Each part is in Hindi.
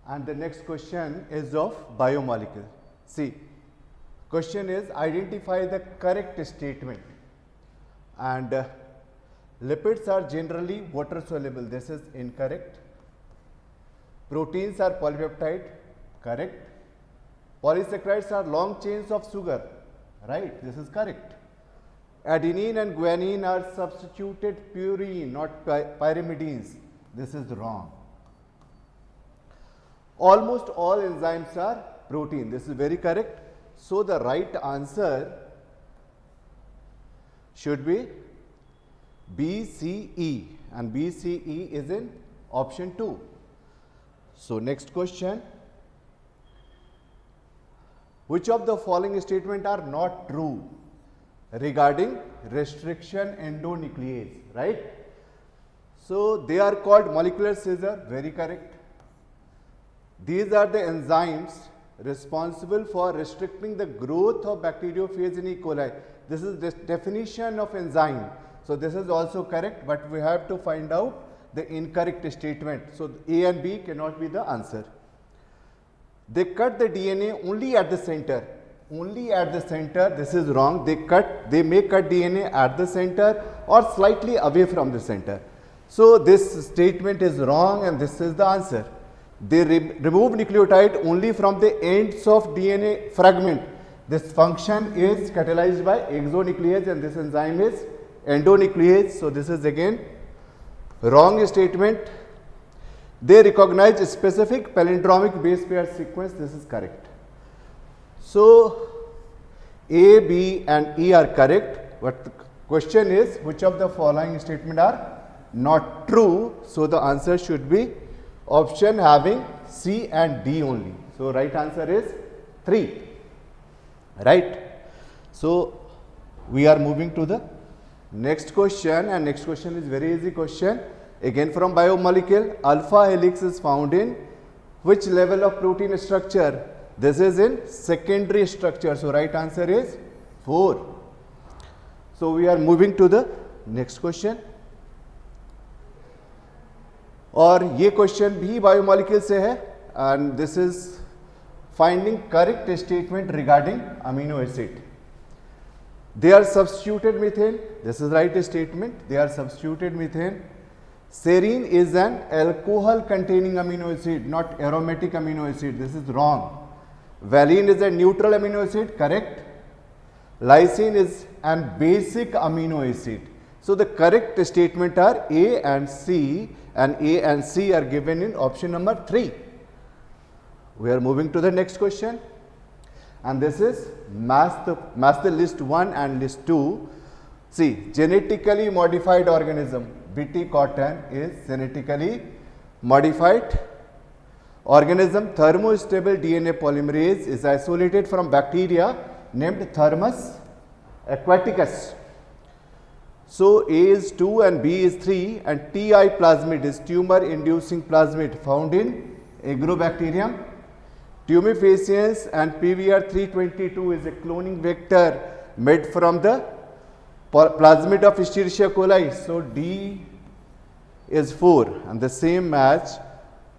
And the next question is of biomolecule. See, question is identify the correct statement. And lipids are generally water soluble. This is incorrect. Proteins are polypeptide. Correct. Polysaccharides are long chains of sugar. Right. This is correct. Adenine and guanine are substituted purine, not pyrimidines. This is wrong. Almost all enzymes are protein. This is very correct. So the right answer should be BCE, and BCE is in option 2. So next question. Which of the following statements are not true regarding restriction endonuclease, right? So they are called molecular scissor, very correct. These are the enzymes responsible for restricting the growth of bacteriophage in E. coli. This is the definition of enzyme. So this is also correct, but we have to find out the incorrect statement. So A and B cannot be the answer. They cut the DNA only at the center. Only at the center. This is wrong. They may cut DNA at the center or slightly away from the center. So this statement is wrong, and this is the answer. They remove nucleotide only from the ends of DNA fragment. This function is catalyzed by exonuclease, and this enzyme is endonuclease. So this is again wrong statement. They recognize a specific palindromic base pair sequence. This is correct. So A, B and E are correct, but the question is which of the following statements are not true. So the answer should be option having C and D only. So right answer is 3. Right. So we are moving to the next question, and next question is very easy question. Again from biomolecule, alpha helix is found in which level of protein structure? This is in secondary structure. So right answer is 4. So we are moving to the next question. और ये क्वेश्चन भी बायोमोलिक्यूल से है, and this is finding correct statement regarding amino acid. They are substituted methane. This is right statement. They are substituted methane. Serine is an alcohol containing amino acid, not aromatic amino acid. This is wrong. Valine is a neutral amino acid. Correct. Lysine is an basic amino acid. So the correct statement are A and C, and A and C are given in option number 3. We are moving to the next question. And this is match the list 1 and list 2. See, genetically modified organism, BT cotton is genetically modified organism. Thermostable DNA polymerase is isolated from bacteria named Thermus aquaticus. So A is 2 and B is 3, and TI plasmid is tumor inducing plasmid found in Agrobacterium. Tumefaciens and PVR 322 is a cloning vector made from the plasmid of Escherichia coli. So D is 4, and the same match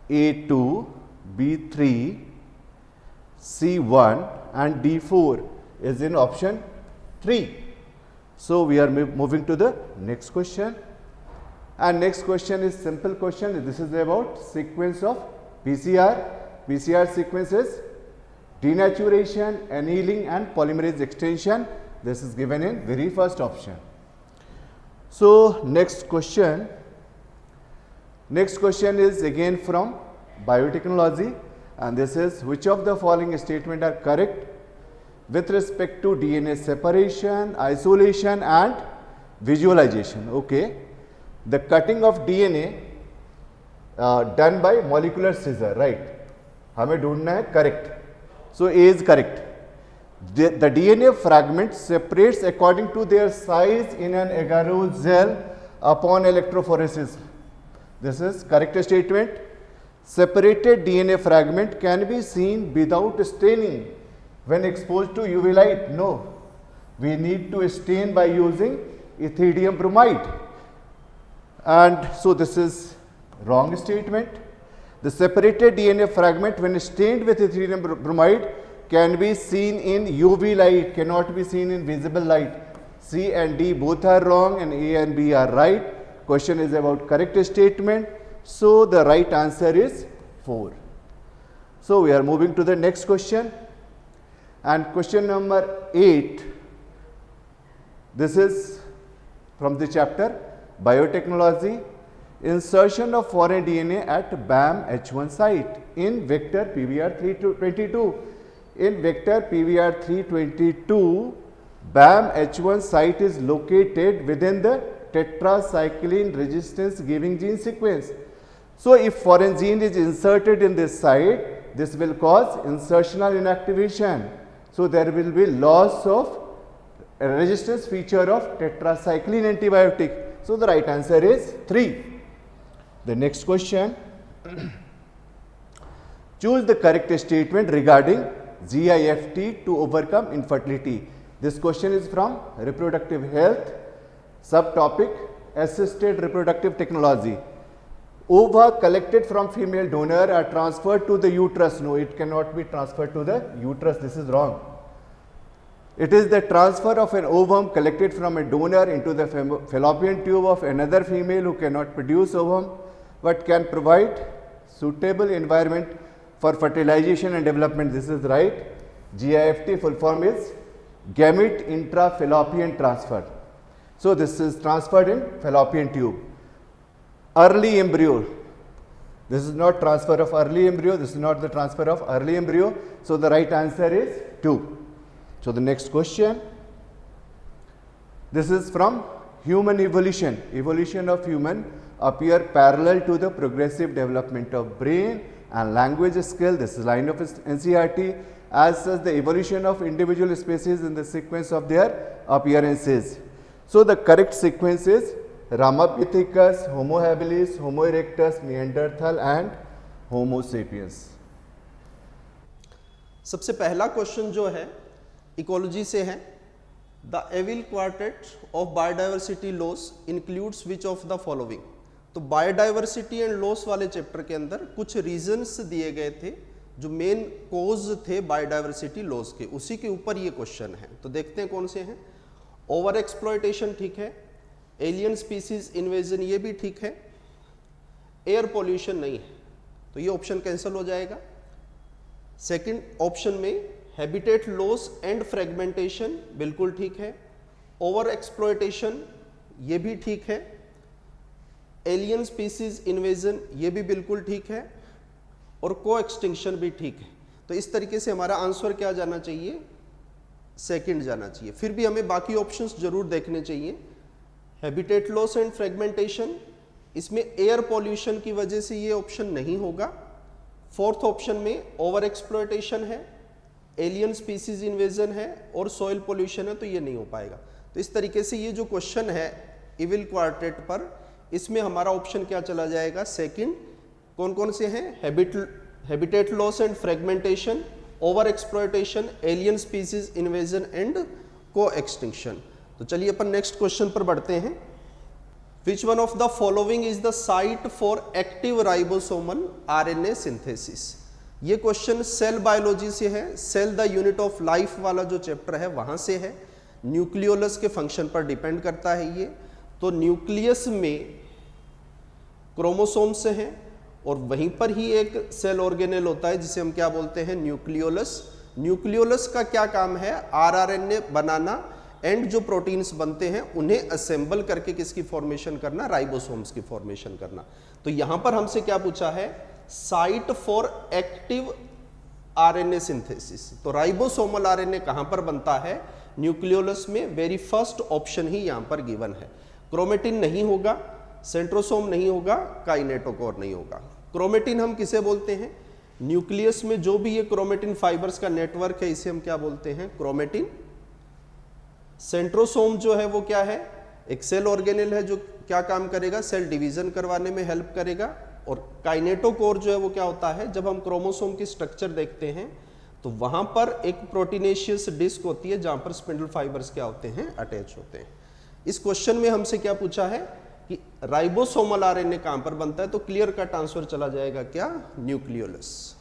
A2, B3, C1 and D4 is in option 3. So we are moving to the next question, and next question is simple question. This is about sequence of PCR. PCR sequences denaturation, annealing and polymerase extension. This is given in very first option. So next question is again from biotechnology, and this is which of the following statements are correct with respect to DNA separation, isolation and visualization. Okay, the cutting of DNA done by molecular scissor, right? हमें ढूंढना है correct. So A is correct. The DNA fragment separates according to their size in an agarose upon electrophoresis. This is correct statement. Separated DNA fragment can be seen without staining when exposed to UV light. No, we need to stain by using ethidium bromide. And so this is wrong statement. The separated DNA fragment when stained with Ethereum bromide can be seen in UV light, cannot be seen in visible light. C and D both are wrong and A and B are right. Question is about correct statement. So the right answer is 4. So we are moving to the next question. And question number 8. This is from the chapter Biotechnology. Insertion of foreign DNA at BAM H1 site in vector PVR322. In vector PVR322, BAM H1 site is located within the tetracycline resistance giving gene sequence. So if foreign gene is inserted in this site, this will cause insertional inactivation. So there will be loss of resistance feature of tetracycline antibiotic. So the right answer is 3. The next question. Choose the correct statement regarding GIFT to overcome infertility. This question is from reproductive health, subtopic assisted reproductive technology. Ova collected from female donor are transferred to the uterus. No, it cannot be transferred to the uterus. This is wrong. It is the transfer of an ovum collected from a donor into the fallopian tube of another female who cannot produce ovum but can provide suitable environment for fertilization and development. This is right. GIFT full form is gamete intrafallopian transfer. So this is transferred in fallopian tube. Early embryo. This is not transfer of early embryo. This is not the transfer of early embryo. So the right answer is 2. So the next question. This is from human evolution. Evolution of human appear parallel to the progressive development of brain and language skill. This is line of NCERT. As such, the evolution of individual species in the sequence of their appearances. So the correct sequence is Ramapithecus, Homo habilis, Homo erectus, Neanderthal and Homo sapiens. सबसे पहला क्वेश्चन जो है इकोलॉजी से है. The evil quartet of biodiversity loss includes which of the following. तो बायोडाइवर्सिटी एंड लॉस वाले चैप्टर के अंदर कुछ रीजंस दिए गए थे जो मेन कोज थे बायोडाइवर्सिटी लॉस के, उसी के ऊपर ये क्वेश्चन है. तो देखते हैं कौन से हैं. ओवर एक्सप्लॉयटेशन ठीक है, एलियन स्पीसीज इन्वेजन ये भी ठीक है, एयर पॉल्यूशन नहीं है तो ये ऑप्शन कैंसिल हो जाएगा. सेकंड ऑप्शन में हैबिटेट लॉस एंड फ्रेगमेंटेशन बिल्कुल ठीक है, ओवर एक्सप्लॉयटेशन ये भी ठीक है, एलियन स्पीसीज इन्वेजन ये भी बिल्कुल ठीक है और को एक्सटिंक्शन भी ठीक है. तो इस तरीके से हमारा आंसर क्या जाना चाहिए, सेकंड जाना चाहिए. फिर भी हमें बाकी ऑप्शंस जरूर देखने चाहिए. हैबिटेट लॉस एंड फ्रेगमेंटेशन, इसमें एयर पॉल्यूशन की वजह से ये ऑप्शन नहीं होगा. फोर्थ ऑप्शन में ओवर एक्सप्लॉयटेशन है, एलियन स्पीसीज इन्वेजन है और सॉइल पॉल्यूशन है तो ये नहीं हो पाएगा. तो इस तरीके से ये जो क्वेश्चन है इविल क्वार्टेट पर, इसमें हमारा ऑप्शन क्या चला जाएगा, सेकंड. कौन कौन से हैं, habitat loss and fragmentation, over exploitation, alien species invasion and coextinction. तो चलिए अपन नेक्स्ट क्वेश्चन पर बढ़ते हैं. Which one of the following is the site for active ribosomal RNA synthesis. ये क्वेश्चन सेल बायोलॉजी से है, cell the unit of life वाला जो चैप्टर है वहां से है. न्यूक्लियोलस के फंक्शन पर डिपेंड करता है ये. तो न्यूक्लियस में क्रोमोसोम से हैं और वहीं पर ही एक सेल ऑर्गेनेल होता है जिसे हम क्या बोलते हैं, न्यूक्लियोलस. न्यूक्लियोलस का क्या काम है, आरआरएनए बनाना एंड जो प्रोटीन्स बनते हैं उन्हें असेंबल करके किसकी फॉर्मेशन करना, राइबोसोम्स की फॉर्मेशन करना. तो यहां पर हमसे क्या पूछा है, site for active RNA synthesis. तो राइबोसोमल आरएनए कहां पर बनता है, न्यूक्लियोलस में. वेरी फर्स्ट ऑप्शन ही यहां पर गिवन है. क्रोमेटिन नहीं होगा, सेंट्रोसोम नहीं होगा, काइनेटोकोर नहीं होगा. क्रोमेटिन हम किसे बोलते हैं, न्यूक्लियस में जो भी ये क्रोमेटिन फाइबर्स का नेटवर्क है इसे हम क्या बोलते हैं, क्रोमेटिन. सेंट्रोसोम जो है वो क्या है, एक सेल ऑर्गेनेल है जो क्या काम करेगा, सेल डिवीजन करवाने में हेल्प करेगा. और काइनेटोकोर जो है वो क्या होता है, जब हम क्रोमोसोम की स्ट्रक्चर देखते हैं तो वहां पर एक प्रोटीनेशियस डिस्क होती है जहां पर स्पिंडल फाइबर्स क्या होते हैं, अटैच होते हैं. इस क्वेश्चन में हमसे क्या पूछा है, कि राइबोसोमल आरएनए कहां पर बनता है, तो क्लियर कट आंसर चला जाएगा क्या, न्यूक्लियोलस।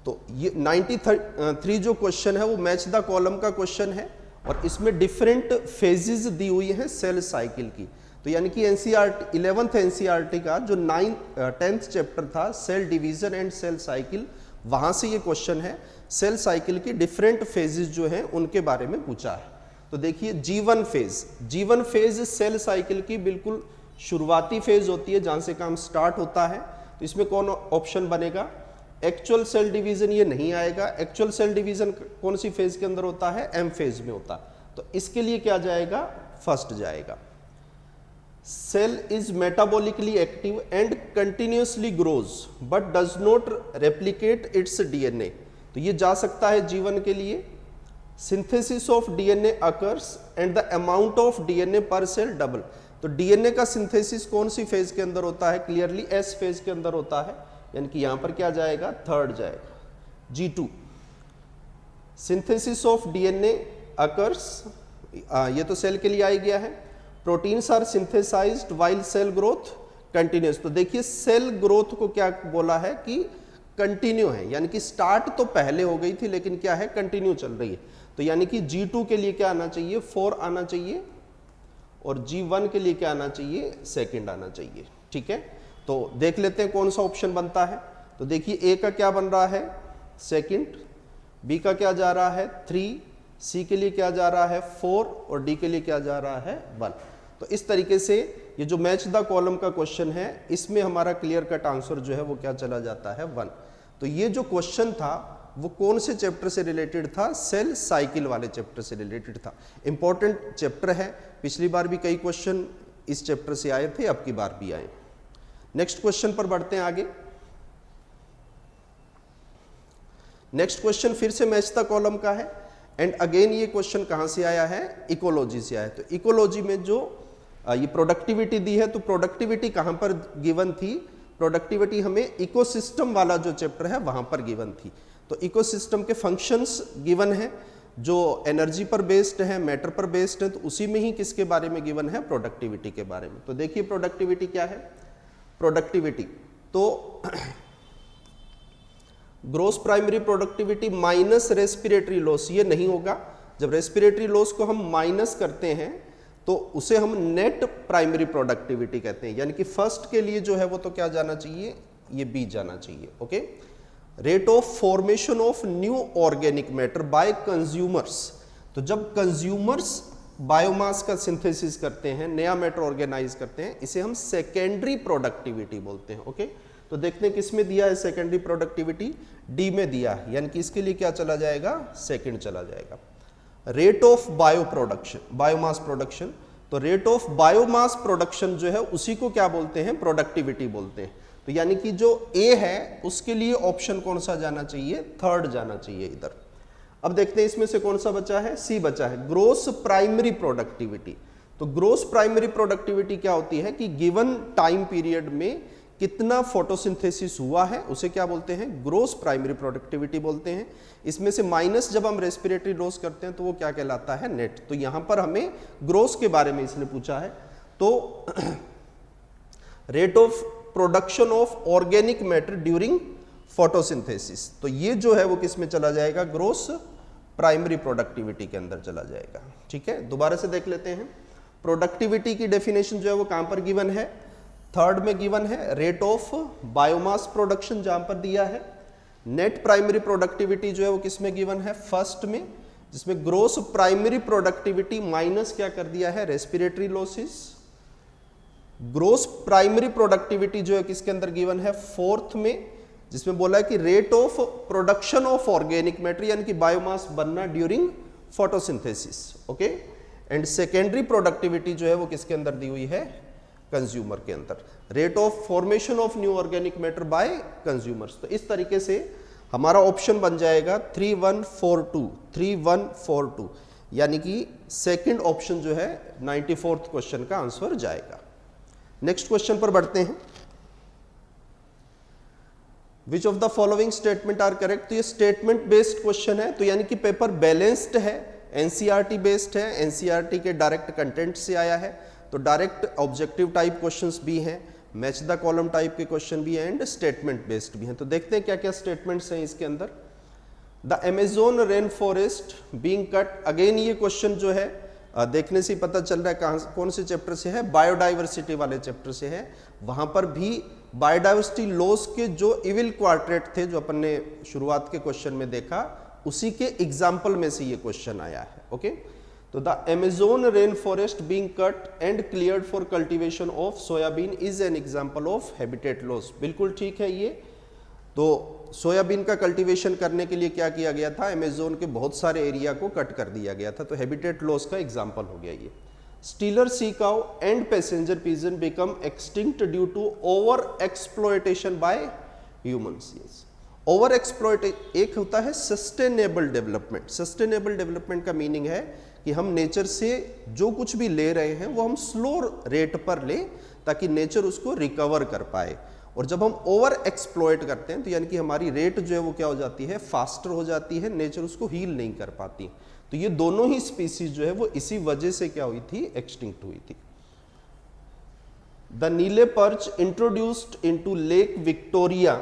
तो ये 93 जो क्वेश्चन है वो मैच द कॉलम का क्वेश्चन है, और इसमें डिफरेंट फेजेस दी हुई है सेल साइकिल की। तो यानी कि एनसीईआरटी 11th एनसीईआरटी का जो 10th चैप्टर था cell division and cell cycle, वहां से ये क्वेश्चन है, सेल साइकिल की डिफरेंट फेजेस जो हैं उनके बारे में पूछा है। तो देखिए G1 phase, G1 phase cell cycle की बिल्कुल शुरुआती फेज होती है जहां से काम स्टार्ट होता है। तो इसमें कौन ऑप्शन बनेगा, एक्चुअल सेल डिवीजन ये नहीं आएगा। एक्चुअल सेल डिवीजन कौन सी फेज के अंदर होता है, एम फेज में होता है। तो इसके लिए क्या जाएगा, फर्स्ट जाएगा। Cell is metabolically active and continuously grows but does not replicate its DNA. तो ये जा सकता है जीवन के लिए। Synthesis of DNA occurs and the amount of DNA per cell double. तो डीएनए का सिंथेसिस कौन सी फेज के अंदर होता है, क्लियरली एस फेज के अंदर होता है, यानी कि यहां पर क्या जाएगा, थर्ड जाएगा। G2 synthesis of DNA occurs, ये तो सेल के लिए आ गया है। Proteins are synthesised while cell growth continues. तो देखिए सेल ग्रोथ को क्या बोला है कि कंटिन्यू है, यानी कि स्टार्ट तो पहले हो गई थी लेकिन क्या है, कंटिन्यू चल रही है। तो यानी कि G2 के लिए क्या आना चाहिए, 4 आना चाहिए, और G1 के लिए क्या आना चाहिए, सेकंड आना चाहिए। ठीक है, तो देख लेते हैं कौन सा ऑप्शन बनता है। तो देखिए ए का क्या बन रहा है, सेकंड, बी का क्या जा रहा है, 3, सी के लिए क्या जा रहा है, 4, और डी के लिए क्या जा रहा है, 1। तो इस तरीके से ये जो मैच द कॉलम का क्वेश्चन है इसमें हमारा क्लियर कट आंसर जो है वो क्या चला जाता है, 1। तो ये जो क्वेश्चन था वो कौन से चैप्टर से रिलेटेड था, सेल साइकिल वाले चैप्टर से रिलेटेड था। इंपॉर्टेंट चैप्टर है, पिछली बार भी कई क्वेश्चन इस चैप्टर से आए थे, अब की बार भी आए। नेक्स्ट क्वेश्चन पर बढ़ते हैं आगे। नेक्स्ट क्वेश्चन फिर से मैच द कॉलम का है, एंड अगेन ये क्वेश्चन कहां से आया है, इकोलॉजी से आया है। तो इकोलॉजी में जो ये प्रोडक्टिविटी दी है, तो प्रोडक्टिविटी कहां पर गिवन थी, प्रोडक्टिविटी हमें इकोसिस्टम वाला जो चैप्टर है वहां पर गिवन थी। तो इकोसिस्टम के फंक्शंस गिवन है जो एनर्जी पर बेस्ड है, मैटर पर बेस्ड है, तो उसी में ही किसके बारे में गिवन है, प्रोडक्टिविटी के बारे में। तो देखिए प्रोडक्टिविटी क्या है, प्रोडक्टिविटी तो gross primary productivity minus respiratory loss, ये नहीं होगा। जब रेस्पिरेटरी लॉस को हम माइनस करते हैं तो उसे हम नेट प्राइमरी प्रोडक्टिविटी कहते हैं, यानी कि फर्स्ट के लिए जो है वो तो क्या जाना चाहिए, ये बी जाना चाहिए। Okay, rate of formation of new organic matter bye consumers. तो जब कंज्यूमर्स बायोमास का सिंथेसिस करते हैं, नया मैटर ऑर्गेनाइज करते हैं, इसे हम सेकेंडरी प्रोडक्टिविटी बोलते हैं। ओके, तो देखते हैं किस में दिया है सेकेंडरी प्रोडक्टिविटी, डी में दिया है, यानी कि इसके लिए क्या चला जाएगा, सेकंड चला जाएगा। Rate of bio production, biomass production, तो रेट ऑफ बायोमास प्रोडक्शन जो है उसी को क्या बोलते हैं, प्रोडक्टिविटी बोलते हैं। तो यानी कि जो ए है उसके लिए ऑप्शन कौन सा जाना चाहिए, थर्ड जाना चाहिए इधर। अब देखते हैं इसमें से कौन सा बचा है, सी बचा है, ग्रोस प्राइमरी प्रोडक्टिविटी। तो ग्रोस प्राइमरी प्रोडक्टिविटी क्या होती है कि गिवन टाइम पीरियड में कितना फोटोसिंथेसिस हुआ है उसे क्या बोलते हैं, ग्रोस प्राइमरी प्रोडक्टिविटी बोलते हैं। इसमें से माइनस जब हम रेस्पिरेटरी लॉस करते हैं तो वो क्या कहलाता है, नेट। तो यहां पर हमें ग्रोस के बारे में इसने पूछा है। तो rate of production of organic matter during photosynthesis, तो ये जो है वो किस में चला जाएगा, ग्रोस प्राइमरी प्रोडक्टिविटी के अंदर चला जाएगा। ठीक है, दोबारा से देख लेते हैं। प्रोडक्टिविटी की डेफिनेशन जो है वो कहां पर गिवन है, थर्ड में गिवन है। रेट ऑफ बायोमास प्रोडक्शन जहां पर दिया है। नेट प्राइमरी प्रोडक्टिविटी जो है वो किस में गिवन है, फर्स्ट में, जिसमें ग्रोस प्राइमरी प्रोडक्टिविटी माइनस क्या कर दिया है, respiratory losses. Gross primary productivity जो है किसके अंदर गिवन है, फोर्थ में, जिसमें बोला है कि rate of production of organic matter, यानी कि बायोमास बनना during photosynthesis. Okay, and secondary productivity जो है वो किसके अंदर दी हुई है, कंज्यूमर के अंदर, rate of formation of new organic matter bye consumers. तो इस तरीके से हमारा ऑप्शन बन जाएगा 3142, 3142, यानी कि सेकंड ऑप्शन जो है 94th क्वेश्चन का आंसर जाएगा। नेक्स्ट क्वेश्चन पर बढ़ते हैं। Which of the following statement are correct. तो ये स्टेटमेंट बेस्ड क्वेश्चन है, तो यानी कि पेपर बैलेंस्ड है, एनसीईआरटी बेस्ड है, एनसीईआरटी के डायरेक्ट कंटेंट से आया है, तो डायरेक्ट ऑब्जेक्टिव टाइप क्वेश्चंस भी हैं, मैच द कॉलम टाइप के क्वेश्चन भी हैं एंड स्टेटमेंट बेस्ड भी हैं। तो देखते हैं क्या क्या स्टेटमेंट्स हैं इसके अंदर। The Amazon rain forest being cut, again ये क्वेश्चन जो है देखने से पता चल रहा है कहाँ कौन से चैप्टर से है, बायोडाइवर्सिटी वाले चैप्टर से है। वहां पर भी बायोडाइवर्सिटी लॉस के जो इविल क्वाड्रेट थे जो अपन ने शुरुआत के क्वेश्चन में देखा, उसी के एग्जाम्पल में से ये क्वेश्चन आया है। ओके, तो the Amazon rain forest being cut and cleared for cultivation of soybean is an example of habitat loss. बिल्कुल ठीक है ये। तो सोयाबीन का कल्टीवेशन करने के लिए क्या किया गया था, अमेजोन के बहुत सारे एरिया को कट कर दिया गया था, तो हैबिटेट लॉस का एग्जाम्पल हो गया ये। Steller sea cow and passenger pigeon become extinct due to over exploitation by humans. Over exploit एक होता है सस्टेनेबल डेवलपमेंट। सस्टेनेबल डेवलपमेंट का मीनिंग है कि हम नेचर से जो कुछ भी ले रहे हैं वो हम स्लो रेट पर लें ताकि नेचर उसको रिकवर कर पाए। और जब हम ओवर एक्सप्लॉयट करते हैं तो यानी कि हमारी रेट जो है वो क्या हो जाती है, फास्टर हो जाती है, नेचर उसको हील नहीं कर पाती। तो ये दोनों ही स्पीसीज जो है वो इसी वजह से क्या हुई थी, एक्सटिंक्ट हुई थी। द नीले perch introduced into lake Victoria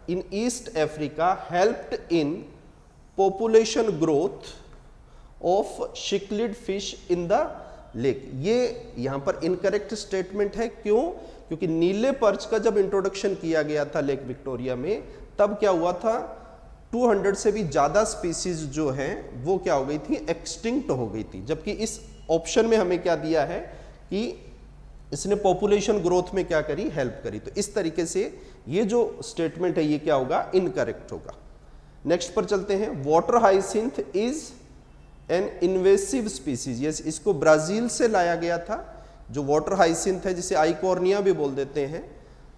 in East Africa helped in population growth of cichlid fish in the lake। ये यहाँ पर इनकरेक्ट स्टेटमेंट है। क्यों? क्योंकि नीले पर्च का जब इंट्रोडक्शन किया गया था लेक विक्टोरिया में, तब क्या हुआ था, 200 से भी ज़्यादा स्पीसीज जो हैं वो क्या हो गई थी, एक्सटिंक्ट हो गई थी। जबकि इस ऑप्शन में हमें क्या दिया है कि इसने पॉपुलेशन ग्रोथ में क्या करी, हेल्प करी। तो इस तरीके से ये जो स्टेटमेंट है ये क्या होगा, इनकरेक्ट होगा। नेक्स्ट पर चलते हैं। Water hyacinth is an invasive species. Yes, इसको ब्राजील से लाया गया था। जो वाटर हाइसिंथ है, जिसे आइकॉर्निया भी बोल देते हैं,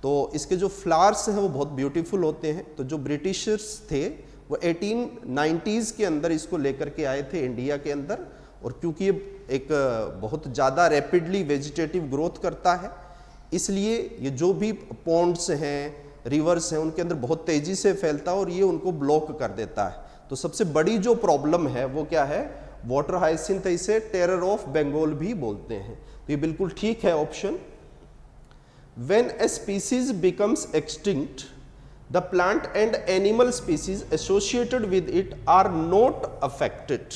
तो इसके जो फ्लावर्स हैं वो बहुत ब्यूटीफुल होते हैं। तो जो ब्रिटिशर्स थे वो 1890s के अंदर इसको लेकर के आए थे इंडिया के अंदर, और क्योंकि ये एक बहुत ज़्यादा रैपिडली वेजिटेटिव ग्रोथ करता है, इसलिए ये जो भी पॉन्ड्स हैं, रिवर्स हैं, उनके अंदर बहुत तेज़ी से फैलता है और ये उनको ब्लॉक कर देता है। तो सबसे बड़ी जो प्रॉब्लम है वो क्या है, वाटर हाइसिंथ, इसे टेरर ऑफ बंगाल भी बोलते हैं। तो ये बिल्कुल ठीक है option. When a species becomes extinct the plant and animal species associated with it are not affected.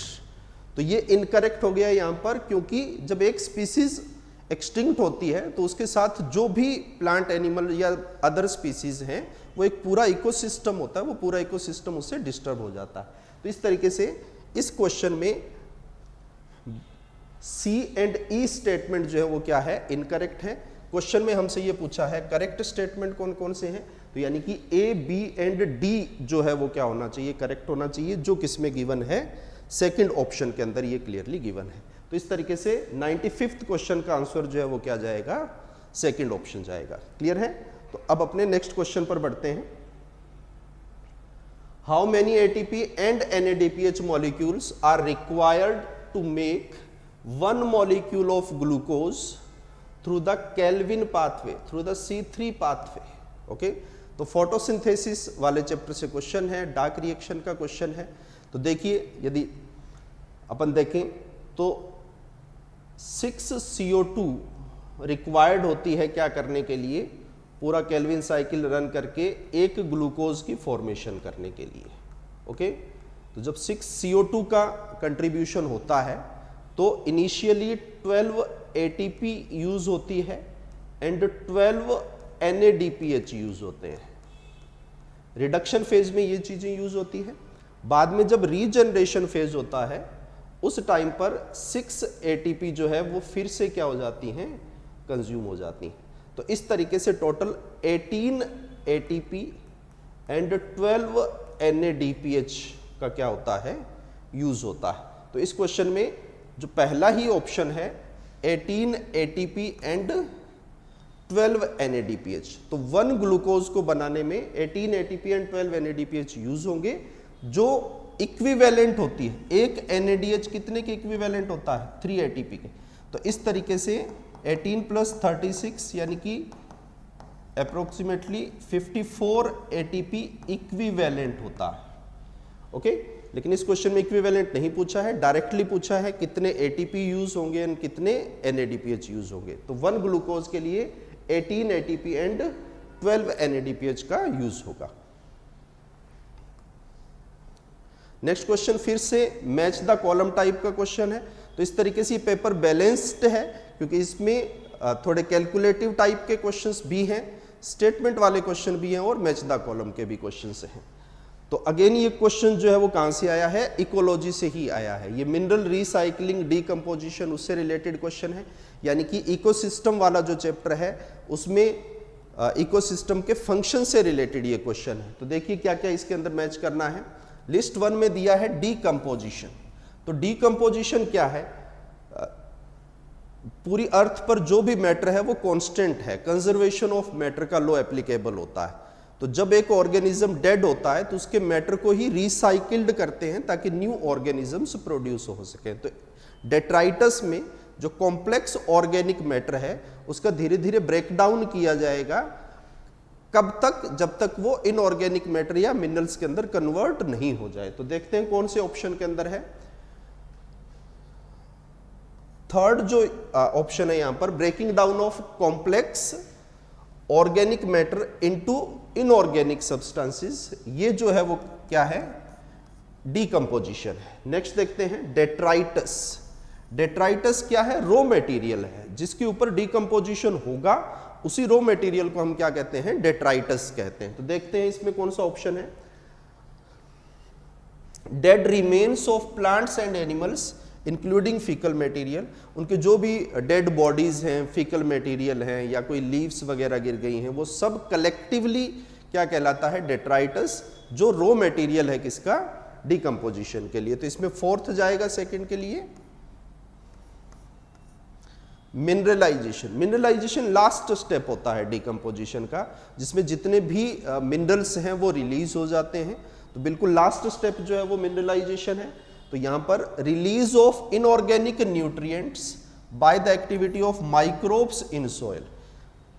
तो ये इनकरेक्ट हो गया यहाँ पर, क्योंकि जब एक स्पीसीज एक्सटिंक्ट होती है तो उसके साथ जो भी प्लांट, एनिमल या अदर स्पीसीज हैं, वो एक पूरा इकोसिस्टम होता है, वो पूरा इकोसिस्टम उससे डिस्टर्ब हो जाता है। तो इस तरीके से इस क्वेश्चन में सी एंड ई स्टेटमेंट जो है वो क्या है, इनकरेक्ट है। क्वेश्चन में हमसे ये पूछा है करेक्ट स्टेटमेंट कौन कौन से हैं, तो यानी कि ए, बी एंड डी जो है वो क्या होना चाहिए, करेक्ट होना चाहिए, जो किसमें गिवन है, सेकंड ऑप्शन के अंदर ये क्लियरली गिवन है। तो इस तरीके से 95th क्वेश्चन का आंसर जो है वो क्या जाएगा, सेकंड ऑप्शन जाएगा। क्लियर है? तो अब अपने नेक्स्ट क्वेश्चन पर बढ़ते हैं। How many ATP and NADPH molecules are required to make one molecule of glucose through the Calvin pathway, through the C3 pathway. Okay, तो फोटोसिंथेसिस वाले चैप्टर से क्वेश्चन है, डार्क रिएक्शन का क्वेश्चन है। तो देखिए, यदि अपन देखें तो 6 CO2 रिक्वायर्ड होती है क्या करने के लिए, पूरा केल्विन साइकिल रन करके एक ग्लूकोज की फॉर्मेशन करने के लिए। ओके, तो जब 6 CO2 का कंट्रीब्यूशन होता है तो इनिशियली 12 ATP यूज होती है एंड 12 NADPH यूज होते हैं। रिडक्शन फेज में ये चीजें यूज होती है। बाद में जब रीजनरेशन फेज होता है उस टाइम पर 6 ATP जो है वो फिर से क्या हो जाती हैं, कंज्यूम हो जाती हैं। तो इस तरीके से टोटल 18 ATP एंड 12 NADPH का क्या होता है, यूज होता है। तो इस क्वेश्चन में जो पहला ही ऑप्शन है 18 ATP एंड 12 NADPH, तो 1 ग्लूकोज को बनाने में 18 ATP एंड 12 NADPH यूज होंगे, जो इक्विवेलेंट होती है। एक NADH कितने के इक्विवेलेंट होता है, 3 ATP के। तो इस तरीके से 18 + 36 यानी कि अप्रोक्सीमेटली 54 ATP इक्विवेलेंट होता है। ओके, लेकिन इस क्वेश्चन में इक्विवेलेंट नहीं पूछा है, डायरेक्टली पूछा है कितने एटीपी यूज होंगे एंड कितने एनएडीपीएच यूज होंगे। तो 1 ग्लूकोज के लिए 18 एटीपी एंड 12 एनएडीपीएच का यूज होगा। नेक्स्ट क्वेश्चन फिर से मैच द कॉलम टाइप का क्वेश्चन है। तो इस तरीके से पेपर बैलेंस्ड है क्योंकि इसमें थोड़े कैलकुलेटिव टाइप के क्वेश्चंस भी हैं, स्टेटमेंट वाले क्वेश्चन भी हैं और मैच द कॉलम के भी क्वेश्चंस हैं। तो अगेन ये क्वेश्चन जो है वो कहां से आया है, इकोलॉजी से ही आया है। ये मिनरल रिसाइकलिंग डीकंपोजिशन उससे रिलेटेड क्वेश्चन है, यानी कि इकोसिस्टम वाला जो चैप्टर है उसमें इकोसिस्टम के फंक्शन से रिलेटेड ये क्वेश्चन है। तो देखिए क्या क्या इसके अंदर मैच करना है। लिस्ट 1 में दिया है डीकंपोजिशन। तो डीकंपोजिशन क्या है, पूरी अर्थ पर जो भी मैटर है वो कांस्टेंट है, कंजर्वेशन ऑफ मैटर का लॉ एप्लीकेबल होता है। तो जब एक ऑर्गेनिज्म डेड होता है तो उसके मैटर को ही रिसाइकिल्ड करते हैं ताकि न्यू ऑर्गेनिजम्स प्रोड्यूस हो सके। तो डेट्राइटस में जो कॉम्प्लेक्स ऑर्गेनिक मैटर है उसका धीरे धीरे ब्रेकडाउन किया जाएगा, कब तक, जब तक वो इनऑर्गेनिक मैटर या मिनरल्स के अंदर कन्वर्ट नहीं हो जाए। तो देखते हैं कौन से ऑप्शन के अंदर है। थर्ड जो ऑप्शन है यहां पर, breaking down of complex organic matter into inorganic substances, ये जो है वो क्या है, डीकंपोजिशन है। नेक्स्ट देखते हैं डेट्राइटस। डेट्राइटस क्या है, रॉ मटेरियल है जिसके ऊपर डीकंपोजिशन होगा, उसी रॉ मटेरियल को हम क्या कहते हैं, डेट्राइटस कहते हैं। तो देखते हैं इसमें कौन सा ऑप्शन है। Dead remains of plants and animals including faecal material, उनके जो भी डेड बॉडीज हैं, फीकल मटेरियल हैं या कोई लीव्स वगैरह गिर गई हैं, वो सब कलेक्टिवली क्या कहलाता है, डेट्राइटस, जो रॉ मटेरियल है किसका, डीकंपोजिशन के लिए। तो इसमें फोर्थ जाएगा सेकंड के लिए मिनरलाइजेशन। मिनरलाइजेशन लास्ट स्टेप होता है डीकंपोजिशन का, जिसमें जितने भी मिनरल्स हैं वो रिलीज हो जाते हैं। तो बिल्कुल लास्ट स्टेप जो है वो मिनरलाइजेशन है। तो यहां पर release of inorganic nutrients by the activity of microbes in soil.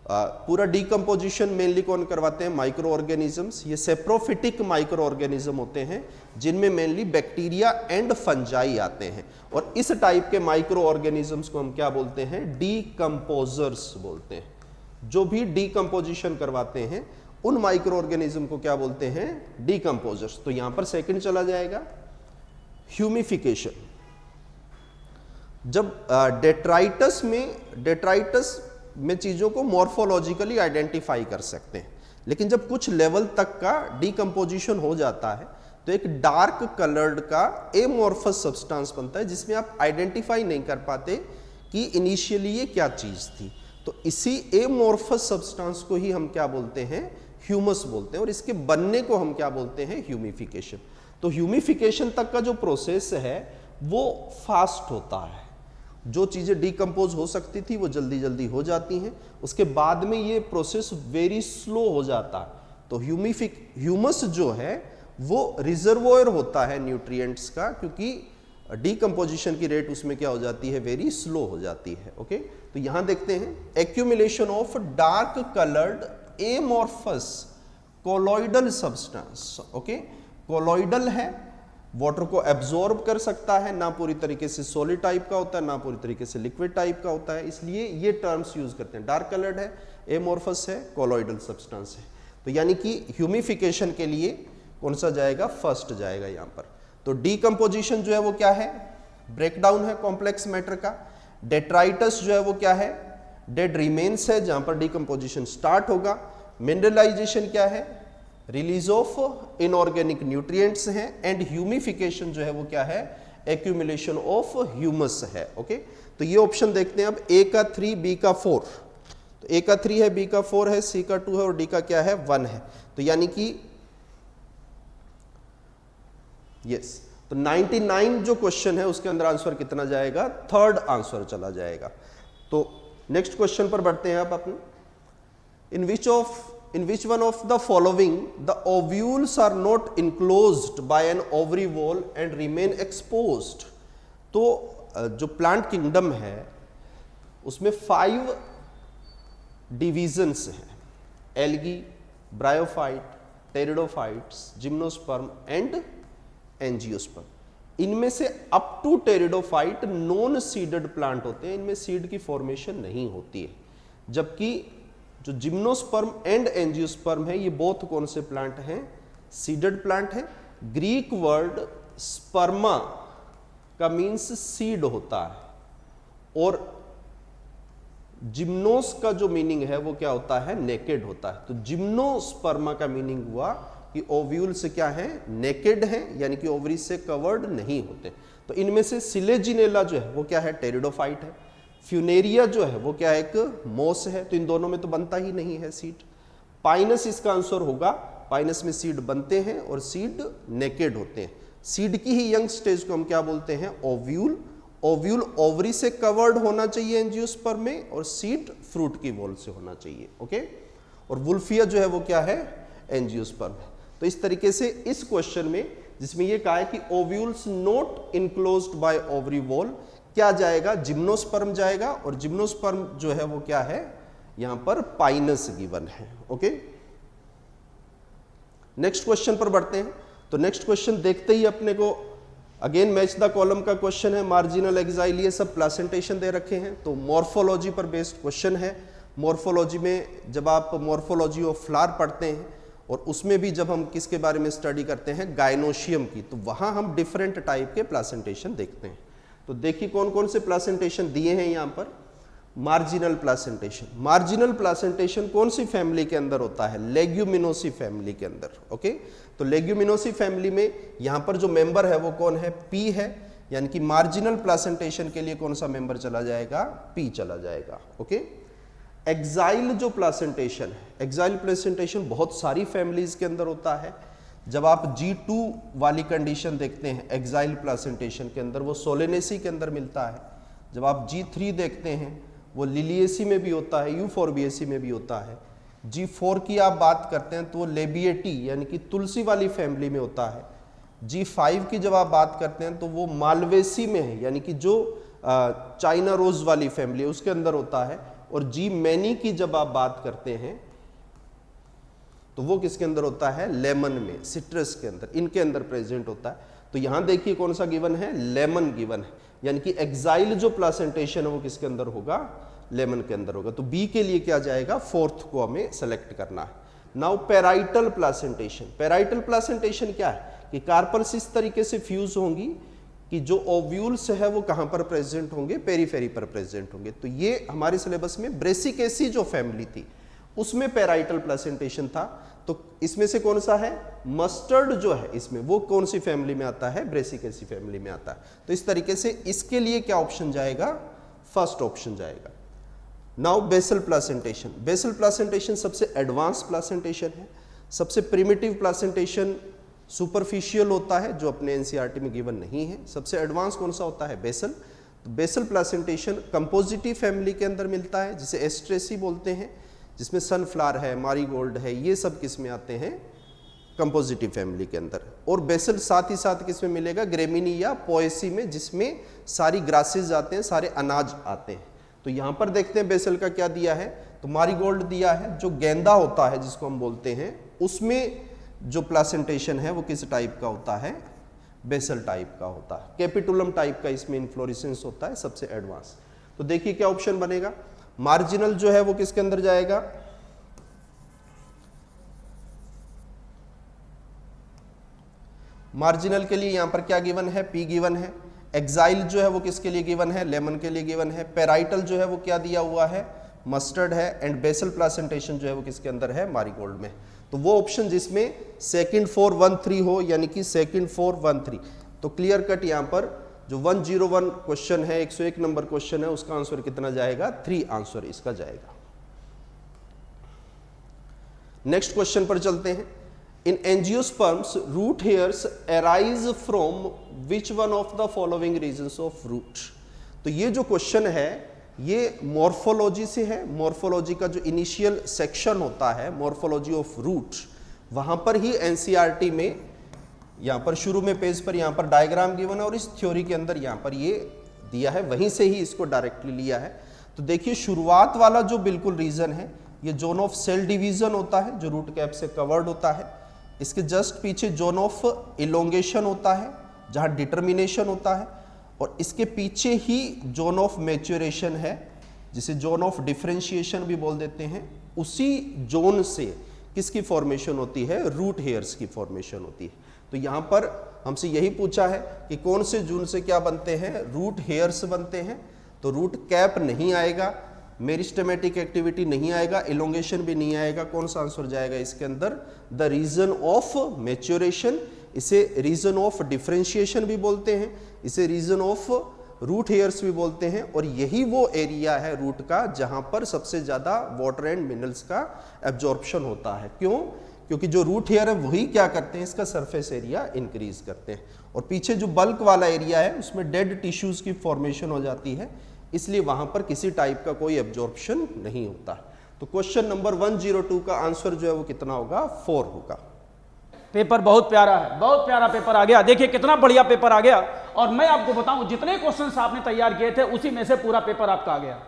पूरा डीकंपोजिशन मेनली कौन करवाते हैं, माइक्रो ऑर्गेनिजम्स। ये सेप्रोफिटिक माइक्रो ऑर्गेनिज्म होते हैं जिनमें मेनली बैक्टीरिया एंड फंजाई आते हैं, और इस टाइप के माइक्रो ऑर्गेनिजम्स को हम क्या बोलते हैं, डीकंपोजर्स बोलते हैं। जो भी डीकंपोजिशन करवाते हैं उन माइक्रो ऑर्गेनिज्म को क्या बोलते हैं, डीकंपोजर्स। तो यहां पर सेकंड चला जाएगा ह्यूमिफिकेशन। जब डेट्राइटस में चीजों को मॉर्फोलॉजिकली आइडेंटिफाई कर सकते हैं, लेकिन जब कुछ लेवल तक का डीकंपोजिशन हो जाता है तो एक डार्क कलर्ड का एमॉर्फस सब्सटेंस बनता है जिसमें आप आइडेंटिफाई नहीं कर पाते कि इनिशियली ये क्या चीज थी। तो इसी एमॉर्फस सब्सटेंस को ही हम क्या बोलते हैं, ह्यूमस बोलते हैं, और इसके बनने को हम क्या बोलते हैं, ह्यूमिफिकेशन। तो ह्यूमिफिकेशन तक का जो प्रोसेस है वो फास्ट होता है। जो चीज़ें डीकंपोज हो सकती थी वो जल्दी जल्दी हो जाती हैं, उसके बाद में ये प्रोसेस वेरी स्लो हो जाता है। तो ह्यूमस जो है वो रिजर्वोयर होता है न्यूट्रिएंट्स का, क्योंकि डीकंपोजिशन की रेट उसमें क्या हो जाती है, वेरी स्लो हो जाती है। ओके, तो यहां देखते हैं accumulation of dark coloured amorphous colloidal substance. Okay, colloidal है, वाटर को एब्जॉर्ब कर सकता है, ना पूरी तरीके से सॉलिड टाइप का होता है ना पूरी तरीके से लिक्विड टाइप का होता है, इसलिए ये टर्म्स यूज करते हैं। डार्क कलर्ड है, एमॉर्फस है, कोलॉइडल सब्सटेंस है। तो यानी कि ह्यूमिफिकेशन के लिए कौन सा जाएगा, फर्स्ट जाएगा यहां पर। तो डीकंपोजिशन जो है वो क्या है, ब्रेकडाउन है कॉम्प्लेक्स मैटर का। डेट्राइटस जो है वो क्या है, डेड रिमेन्स है जहां पर डीकंपोजिशन स्टार्ट होगा। मिनरलाइजेशन क्या है, रिलीज ऑफ इनऑर्गेनिक न्यूट्रिएंट्स हैं, एंड ह्यूमिफिकेशन जो है वो क्या है, एक्यूमुलेशन ऑफ ह्यूमस है। ओके, तो ये ऑप्शन देखते हैं अब, ए का 3, बी का 4। तो ए का 3 है, बी का 4 है, सी का 2 है और डी का क्या है, 1 है। तो यानी कि यस, तो 99 जो क्वेश्चन है उसके अंदर आंसर कितना जाएगा, थर्ड आंसर चला जाएगा। तो नेक्स्ट क्वेश्चन पर बढ़ते हैं आप अपने। In which one of the following the ovules are not enclosed by an ovary wall and remain exposed? तो जो प्लांट किंगडम है उसमें 5 डिविजन्स हैं, algae, bryophyte, pteridophytes, gymnosperm and angiosperm. इनमें से up to pteridophyte non seeded plant होते हैं, इनमें सीड की फॉर्मेशन नहीं होती है। जबकि जो जिम्नोस्पर्म एंड एंजियोस्पर्म है ये बोथ कौन से प्लांट हैं, सीडेड प्लांट है। ग्रीक वर्ड स्पर्मा का मीन्स सीड होता है और जिम्नोस का जो मीनिंग है वो क्या होता है, नेकेड होता है। तो जिम्नोस्पर्मा का मीनिंग हुआ कि ओव्यूल्स क्या है, नेकेड हैं, यानी कि ओवरी से कवर्ड नहीं होते। तो इनमें से सिलेजिनेला जो है वो क्या है, टेरिडोफाइट है। फ्यूनेरिया जो है वो क्या है, एक मोस है। तो इन दोनों में तो बनता ही नहीं है सीड। पाइनस इसका आंसर होगा, पाइनस में सीड बनते हैं और सीड नेकेड होते हैं। सीड की ही यंग स्टेज को हम क्या बोलते हैं, ओव्यूल। ओव्यूल ओवरी से कवर्ड होना चाहिए एंजियोस्पर्म में, और सीड फ्रूट की वॉल से होना चाहिए। ओके, और वुल्फिया जो है वो क्या है, एंजियोस्पर्म है। तो इस तरीके से इस क्वेश्चन में जिसमें ये कहा है कि ovules not enclosed bye ovary wall, क्या जाएगा, जिम्नोस्पर्म जाएगा, और जिम्नोस्पर्म जो है वो क्या है, यहां पर पाइनस गिवन है। ओके, नेक्स्ट क्वेश्चन पर बढ़ते हैं। तो नेक्स्ट क्वेश्चन देखते ही अपने को अगेन मैच द कॉलम का क्वेश्चन है। मार्जिनल एक्साइल, ये सब प्लेसेंटेशन दे रखे हैं, तो मॉर्फोलॉजी पर बेस्ड क्वेश्चन है। मॉर्फोलॉजी में जब आप मॉर्फोलॉजी ऑफ फ्लावर पढ़ते हैं और उसमें भी जब हम किसके बारे में स्टडी करते हैं, गायनोशियम की, तो वहां हम डिफरेंट टाइप के प्लेसेंटेशन देखते हैं। तो देखिए कौन कौन से प्लेसेंटेशन दिए हैं यहाँ पर। मार्जिनल प्लेसेंटेशन, मार्जिनल प्लेसेंटेशन कौन सी फैमिली के अंदर होता है, लेग्यूमिनोसी फैमिली के अंदर। ओके, तो लेग्यूमिनोसी फैमिली में यहाँ पर जो मेंबर है वो कौन है, पी है, यानी कि मार्जिनल प्लेसेंटेशन के लिए कौन सा मेंबर चला जाएगा, पी चला जाएगा। ओके, एक्साइल जो प्लेसेंटेशन है, एक्साइल प्लेसेंटेशन बहुत सारी फैमिलीज के अंदर होता है। जब आप G2 वाली कंडीशन देखते हैं एक्साइल प्लेसेंटेशन के अंदर, वो सोलेनेसी के अंदर मिलता है। जब आप G3 देखते हैं वो लिलिएसी में भी होता है, यूफोर्बिएसी में भी होता है। G4 की आप बात करते हैं तो वो लेबिएटी यानी कि तुलसी वाली फैमिली में होता है। G5 की जब आप बात करते हैं तो वो मालवेसी में है, यानी कि जो चाइना रोज वाली फैमिली है उसके अंदर होता है। और G मैनी की जब आप बात करते हैं तो वो किसके अंदर होता है, लेमन में, सिट्रस के अंदर, इनके अंदर प्रेजेंट होता है। तो यहां देखिए कौन सा गिवन है, लेमन गिवन है, यानी कि एक्साइल जो प्लेसेंटेशन है वो किसके अंदर होगा, लेमन के अंदर होगा। तो बी के लिए क्या जाएगा, फोर्थ को हमें सेलेक्ट करना है। Now parietal placentation, parietal placentation क्या है कि कार्पल्स इस तरीके से फ्यूज होंगी कि जो ओव्यूल्स है वो कहां पर प्रेजेंट होंगे, पेरीफेरी पर प्रेजेंट होंगे। तो ये हमारे सिलेबस में ब्रेसिकेसी जो फैमिली थी उसमें पेराइटल प्लेसेंटेशन था। तो इसमें से कौन सा है, मस्टर्ड जो है इसमें, वो कौन सी फैमिली में आता है, ब्रेसिकेसी फैमिली में आता है। तो इस तरीके से इसके लिए क्या ऑप्शन जाएगा, फर्स्ट ऑप्शन जाएगा। Now basal placentation, basal placentation सबसे एडवांस प्लेसेंटेशन है। सबसे प्रिमिटिव प्लेसेंटेशन सुपरफिशियल होता है जो अपने एनसीईआरटी में गिवन नहीं है। सबसे एडवांस कौन सा होता है, बेसल। तो बेसल प्लेसेंटेशन कंपोजिटिव फैमिली के अंदर मिलता है, जिसे एस्ट्रेसी बोलते हैं, जिसमें सनफ्लावर है, मारीगोल्ड है, ये सब किस में आते हैं, कंपोजिटिव फैमिली के अंदर। और बेसल साथ ही साथ किस में मिलेगा, ग्रेमिनी या पोएसी में, जिसमें सारी ग्रासेस आते हैं, सारे अनाज आते हैं। तो यहाँ पर देखते हैं बेसल का क्या दिया है, तो मारीगोल्ड दिया है, जो गेंदा होता है जिसको हम बोलते हैं, उसमें जो प्लेसेंटेशन है वो किस टाइप का होता है, बेसल टाइप का होता है। कैपिटुलम टाइप का इसमें इन्फ्लोरेसेंस होता है, सबसे एडवांस। तो देखिए क्या ऑप्शन बनेगा, मार्जिनल जो है वो किसके अंदर जाएगा, मार्जिनल के लिए यहां पर क्या गिवन है, पी गिवन है। एक्साइल जो है वो किसके लिए गिवन है, लेमन के लिए गिवन है। पेराइटल जो है वो क्या दिया हुआ है, मस्टर्ड है। एंड बेसल प्लेसेंटेशन जो है वो किसके अंदर है, मारीगोल्ड में। तो वो ऑप्शन जिसमें सेकंड 4 1 3 हो, यानी कि सेकंड 4 1 3, तो क्लियर कट यहां पर जो 101 क्वेश्चन है, 101 नंबर क्वेश्चन है, उसका आंसर कितना जाएगा, 3 आंसर इसका जाएगा। नेक्स्ट क्वेश्चन पर चलते हैं। In angiosperms root hairs arise from which one of the following regions of root. तो ये जो क्वेश्चन है ये मॉर्फोलॉजी से है। मॉर्फोलॉजी का जो इनिशियल सेक्शन होता है, मॉर्फोलॉजी ऑफ रूट, वहां पर ही एनसीईआरटी में यहाँ पर शुरू में पेज पर यहाँ पर डायग्राम गिवन है और इस थ्योरी के अंदर यहाँ पर ये दिया है, वहीं से ही इसको डायरेक्टली लिया है। तो देखिए शुरुआत वाला जो बिल्कुल रीजन है, ये जोन ऑफ सेल डिवीजन होता है जो रूट कैप से कवर्ड होता है। इसके जस्ट पीछे जोन ऑफ इलोंगेशन होता है जहां डिटर्मिनेशन होता है, और इसके पीछे ही जोन ऑफ मैच्योरेशन है जिसे जोन ऑफ डिफरेंशिएशन भी बोल देते हैं। उसी जोन से किसकी फॉर्मेशन होती है? रूट हेयर्स की फॉर्मेशन होती है। तो यहां पर हमसे यही पूछा है कि कौन से जोन से क्या बनते हैं? रूट हेयर्स बनते हैं। तो रूट कैप नहीं आएगा, मेरिस्टेमेटिक एक्टिविटी नहीं आएगा, इलोंगेशन भी नहीं आएगा। कौन सा आंसर जाएगा इसके अंदर? The region of maturation. इसे रीजन ऑफ डिफरेंशिएशन भी बोलते हैं, इसे रीजन ऑफ रूट हेयर्स भी बोलते हैं। और यही वो एरिया है रूट का जहां पर सबसे ज्यादा वाटर एंड मिनरल्स का एब्जॉर्प्शन होता है। क्यों? क्योंकि जो रूट हेयर है वही क्या करते हैं? इसका सरफेस एरिया इंक्रीज करते हैं। और पीछे जो बल्क वाला एरिया है उसमें डेड टिश्यूज की फॉर्मेशन हो जाती है, इसलिए वहां पर किसी टाइप का कोई एब्जॉर्प्शन नहीं होता। तो क्वेश्चन नंबर 102 का आंसर जो है वो कितना होगा? 4 होगा। पेपर बहुत प्यारा है, बहुत प्यारा पेपर आ गया। देखिए कितना बढ़िया पेपर आ गया। और मैं आपको बताऊं जितने क्वेश्चंस आपने तैयार किए थे उसी में से पूरा पेपर आपका आ गया।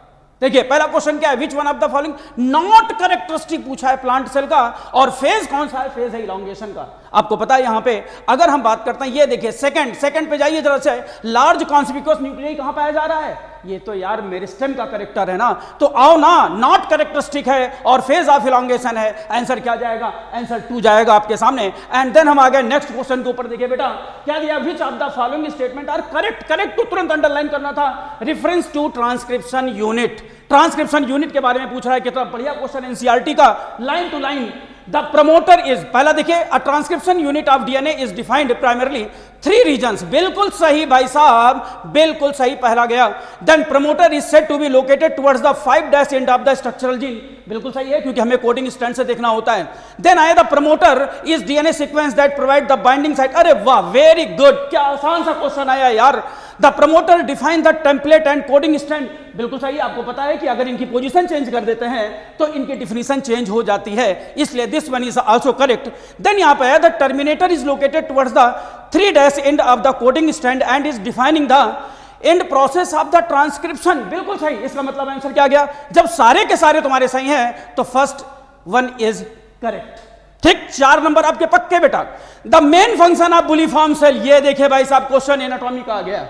देखिए पहला क्वेश्चन क्या है? विच one of the following not characteristic पूछा है प्लांट सेल का, और फेज कौन सा है? फेज है इलॉन्गेशन का। आपको पता है यहां पे अगर हम बात करते हैं, ये देखिए सेकंड पे जाइए जरा से, लार्ज कॉन्स्पिक्यूअस न्यूक्लियाई कहां पाया जा रहा है? ये तो यार मेरिस्टेम का करेक्टर है ना। तो आओ ना, नॉट कैरेक्टरिस्टिक है और फेज ऑफ इलॉन्गेशन है। आंसर क्या जाएगा? आंसर 2 जाएगा आपके सामने। एंड देन हम आ गए नेक्स्ट क्वेश्चन के ऊपर। देखिए बेटा क्या दिया? Which of the following statement are correct? Correct को तुरंत अंडरलाइन करना था। Reference to transcription unit. Transcription unit के बारे में पूछ रहा है। कितना बढ़िया क्वेश्चन एनसीईआरटी का, line to line. The promoter is, पहला देखिए, a transcription unit of DNA is defined primarily 3 regions. बिल्कुल सही भाई साहब, बिल्कुल सही पहला गया। Then promoter is said to be located towards the 5' and of the structural gene. बिल्कुल सही है क्योंकि हमें कोडिंग स्टैंड से देखना होता है। देन आया the promoter is DNA sequence that provide the binding site. अरे वाह, वेरी गुड, क्या आसान सा क्वेश्चन आया यार। The promoter define the template and coding stand. बिल्कुल सही। आपको पता है कि अगर इनकी पोजीशन चेंज कर देते हैं तो इनकी डिफिनीशन चेंज हो जाती है, इसलिए this one is also correct. Then यहां पे है the terminator is located towards the 3' end of the coding strand and is defining the end process of the transcription. बिल्कुल सही। इसका मतलब आंसर क्या गया? जब सारे के सारे तुम्हारे सही हैं तो फर्स्ट वन इज करेक्ट। ठीक, 4 नंबर आपके पक्के बेटा। The main function of bulliform cell. ये देखिए भाई साहब क्वेश्चन एनाटॉमी का आ गया।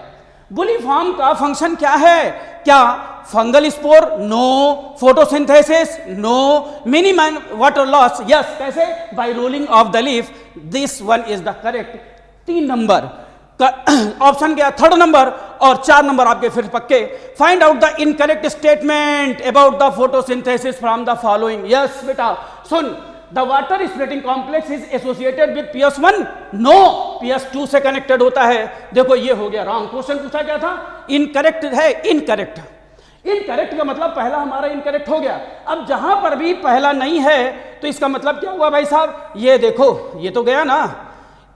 बुलीफॉर्म का फंक्शन क्या है? क्या fungal spore? No. Photosynthesis? No. Minimum water loss? Yes. कैसे? By rolling of the leaf. This one is the correct. 3 number option गया 3rd नंबर, और 4 नंबर आपके फिर पक्के। Find out the incorrect statement about the photosynthesis from the following. Yes बेटा सुन, the water splitting complex is associated with PS1? No, PS2 से कनेक्टेड होता है। देखो ये हो गया रॉन्ग। क्वेश्चन पूछा क्या था? इनकरेक्ट है, इनकरेक्ट। इनकरेक्ट का मतलब पहला हमारा इनकरेक्ट हो गया। अब जहां पर भी पहला नहीं है तो इसका मतलब क्या हुआ भाई साहब? ये देखो, ये तो गया ना।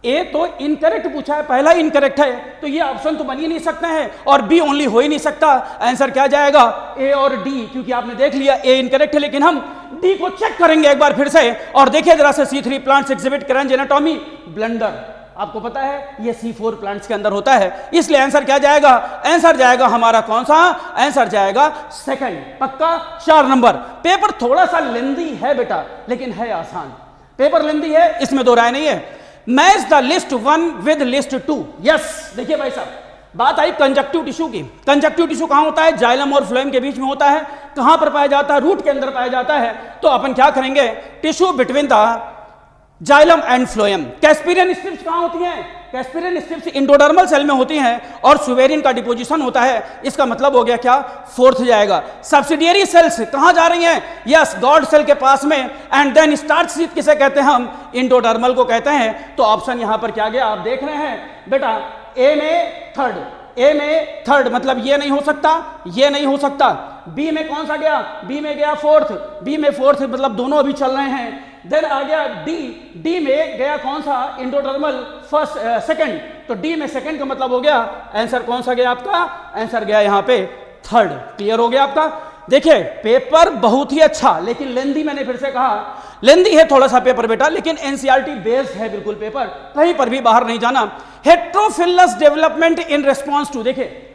ए तो इनकरेक्ट पूछा है, पहला इनकरेक्ट है, तो ये ऑप्शन तो बन ही नहीं सकते हैं, और बी ओनली हो ही नहीं सकता। आंसर क्या जाएगा? ए और डी, क्योंकि आपने देख लिया ए इनकरेक्ट है, लेकिन हम डी को चेक करेंगे एक बार फिर से। और देखिए जरा से C3 plants exhibit Karanj anatomy blunder. आपको पता है ये C4 प्लांट्स के अंदर होता है, इसलिए आंसर क्या जाएगा? आंसर जाएगा हमारा कौन सा? आंसर जाएगा 2nd, पक्का। 4 नंबर। पेपर थोड़ा सा लेंदी है बेटा, लेकिन है आसान। पेपर लेंदी है, इसमें दो राय नहीं है। Match the list 1 with list 2। Yes. देखिए भाई साहब, बात आई कंजक्टिव टिश्यू की। कंजक्टिव टिश्यू कहां होता है? जाइलम और फ्लोएम के बीच में होता है। कहां पर पाया जाता है? रूट के अंदर पाया जाता है। तो अपन क्या करेंगे? Tissue between the xylem and phloem. Casparian strips कहां होती हैं? कैस्पिरियन स्ट्रिप्स इंडोडर्मल सेल में होती हैं, और सुवेरिन का डिपोजिशन होता है। इसका मतलब हो गया क्या? 4th जाएगा। सब्सिडियरी सेल्स कहां जा रही हैं? यस, गॉड सेल के पास में। एंड देन स्टार्च शीथ किसे कहते हैं? हम इंडोडर्मल को कहते हैं। तो ऑप्शन यहां पर क्या गया? आप देख रहे हैं बेटा, ए में 3rd, ए में 3rd, मतलब ये नहीं हो सकता, ये नहीं हो सकता। बी में कौन सा गया? बी में गया 4th, बी में 4th, मतलब दोनों अभी चल रहे हैं। देन आ गया डी, डी में गया कौन सा? इंडोडर्मल 2nd, तो डी में 2nd का मतलब हो गया आंसर कौन सा गया आपका? आंसर गया यहां पे 3rd। क्लियर हो गया आपका? देखिए पेपर बहुत ही अच्छा, लेकिन लेंदी, मैंने फिर से कहा लेंदी है थोड़ा सा पेपर बेटा, लेकिन एनसीईआरटी बेस्ड है बिल्कुल पेपर, कहीं पर भी बाहर नहीं जाना। Heterophyllous development in response to, देखिए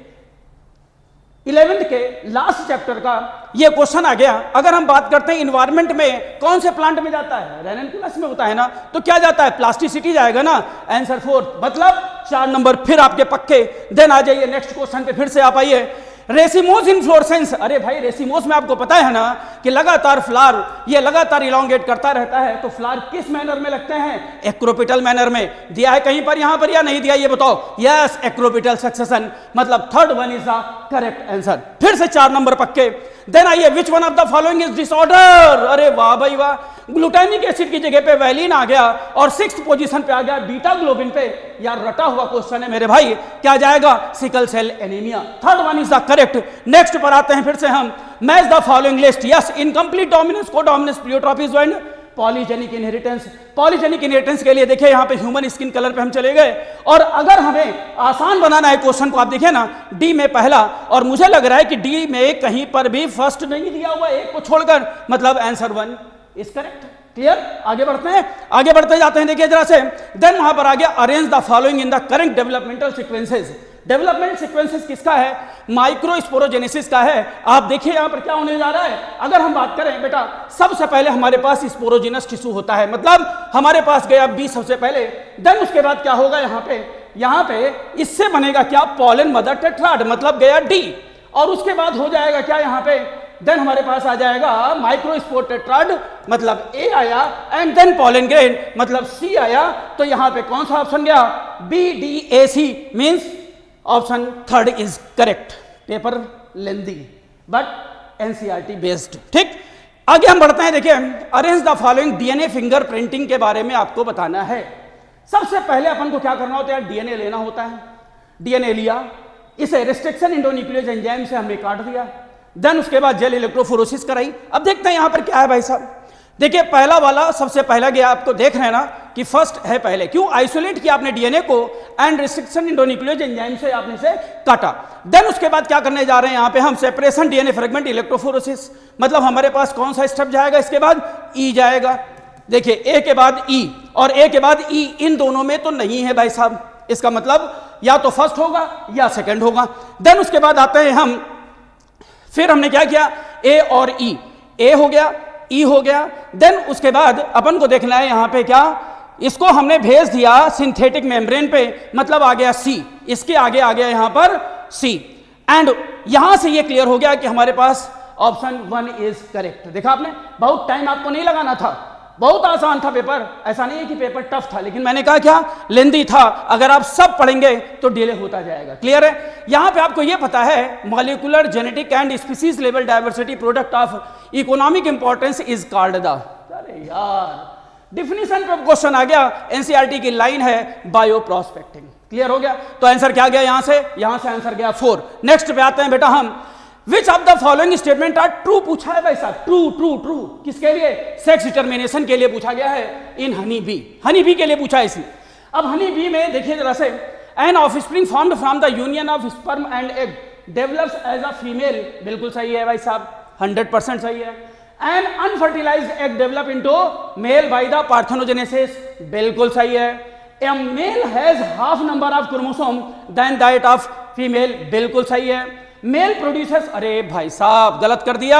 11th के लास्ट चैप्टर का ये क्वेश्चन आ गया। अगर हम बात करते हैं इन्वायरमेंट में कौन से प्लांट में जाता है, रेनेकुलस में होता है ना, तो क्या जाता है, प्लास्टिसिटी जाएगा ना, आंसर 4, मतलब 4 नंबर फिर आपके पक्के। देन आ जाइए नेक्स्ट क्वेश्चन पे, फिर से आप आइए, रेसिमोस इन्फ्लोरेसेंस। अरे भाई रेसिमोस में आपको पता है ना कि लगातार फ्लावर ये लगातार इलोंगेट करता रहता है, तो फ्लावर किस मैनर में लगते हैं, एक्रोपिटल मैनर में। दिया है कहीं पर यहां पर या नहीं दिया, ये बताओ। यस, एक्रोपिटल सक्सेशन, मतलब third one is the correct answer. फिर से 4 नंबर पक्के। देन आइए, विच one of the following is disorder. अरे वाह भाई वाह, ग्लूटामिक एसिड की जगह पे वैलिन आ गया और 6th पोजीशन पे आ गया बीटा ग्लोबिन पे। यार रटा हुआ क्वेश्चन है मेरे भाई, क्या जाएगा, sickle cell anaemia. Third one is the correct. Next पर आते हैं फिर से हम, match the following list. Yes, incomplete dominance, co dominance, pleiotropy joint, polygenic inheritance. Polygenic inheritance के लिए देखिए यहां पे ह्यूमन स्किन कलर पे हम चले गए, और अगर हमें आसान बनाना है क्वेश्चन को, आप देखिए ना डी में पहला, और मुझे लग रहा है कि डी में कहीं पर भी फर्स्ट नहीं दिया हुआ, एक को छोड़कर, मतलब आंसर 1 इज करेक्ट। क्लियर, आगे बढ़ते हैं, आगे बढ़ते जाते हैं, देखिए जरा से। देन वहां पर आ गया, arrange the following in the current developmental sequences. Development sequences किसका है, माइक्रोस्पोरोजेनेसिस का है। आप देखिए यहां पर क्या होने जा रहा है। अगर हम बात करें बेटा, सबसे पहले हमारे पास स्पोरोजिनस टिश्यू होता है, मतलब हमारे पास गया बी सबसे पहले। देन उसके बाद क्या होगा, यहां पे इससे बनेगा क्या, पॉलन मदर टेट्राड, मतलब गया डी, और उसके बाद हो जाएगा क्या यहाँ पे, देन हमारे पास आ जाएगा माइक्रोस्पोर टेट्राड, मतलब ए आया, एंड देन पॉलन ग्रेन, मतलब सी आया। तो यहां पे कौन सा ऑप्शन गया, B D A C, means option 3 is correct. Paper lengthy but NCERT based. ठीक, आगे हम बढ़ते हैं, देखिए arrange the following DNA fingerprinting के बारे में आपको बताना है। सबसे पहले अपन को क्या करना होता है, डीएनए लेना होता है। डीएनए लिया, इसे रिस्ट्रिक्शन इंडोन्यूक्लियोज एंजाइम से हमने काट दिया, देन उसके बाद जेल इलेक्ट्रोफोरोसिस कराई। अब देखते हैं यहां पर क्या है भाई साहब। देखिए पहला वाला सबसे पहला गया, आपको देख रहे हैं ना कि फर्स्ट है पहले, क्यों आइसोलेट किया आपने डीएनए को एंड रिस्ट्रिक्शन इंडोन्यूक्लियोज एंजाइम से आपने से काटा। देन उसके बाद क्या करने जा रहे हैं यहां पे हम, सेपरेशन डीएनए फ्रेगमेंट इलेक्ट्रोफोरोसिस, मतलब हमारे पास कौन सा स्टेप जाएगा, इसके बाद ई जाएगा। देखिए ए के बाद ई और ए के बाद ई, इन दोनों में तो नहीं है भाई साहब, इसका मतलब या तो फर्स्ट होगा या सेकंड होगा। देन उसके बाद आते हैं हम, फिर हमने क्या किया, ए और ई, ए हो गया, ई हो गया। देन उसके बाद अपन को देखना है यहां पे क्या, इसको हमने भेज दिया सिंथेटिक मेम्ब्रेन पे, मतलब आ गया सी, इसके आगे आ गया यहां पर सी, एंड यहां से ये क्लियर हो गया कि हमारे पास ऑप्शन 1 इज करेक्ट। देखा आपने, बहुत टाइम आपको नहीं लगाना था, बहुत आसान था पेपर, ऐसा नहीं है कि पेपर टफ था, लेकिन मैंने कहा क्या, लेंदी था। अगर आप सब पढ़ेंगे तो डिले होता जाएगा। क्लियर है, यहां पे आपको यह पता है molecular genetic and species level diversity product of economic importance is called the, अरे यार डिफिनीशन पे क्वेश्चन आ गया, एनसीईआरटी की लाइन है बायो प्रोस्पेक्टिंग। क्लियर हो गया, तो आंसर क्या गया यहां से आंसर गया 4। नेक्स्ट पे आते हैं बेटा हम, which of the following statement are true पूछा है भाई साहब, ट्रू ट्रू ट्रू किसके लिए, सेक्स डिटर्मिनेशन के लिए पूछा गया है इन हनी बी, हनी बी के लिए पूछा है इसी। अब हनी बी में देखिए जरा से, an offspring formed from the union of sperm and egg develops as a female, बिल्कुल सही है भाई साहब, 100% सही है। An unfertilised egg develop into male by the parthenogenesis, बिल्कुल सही है। A male has half number of chromosome than that of female, बिल्कुल सही है। मेल प्रोड्यूसर्स, अरे भाई साहब गलत कर दिया,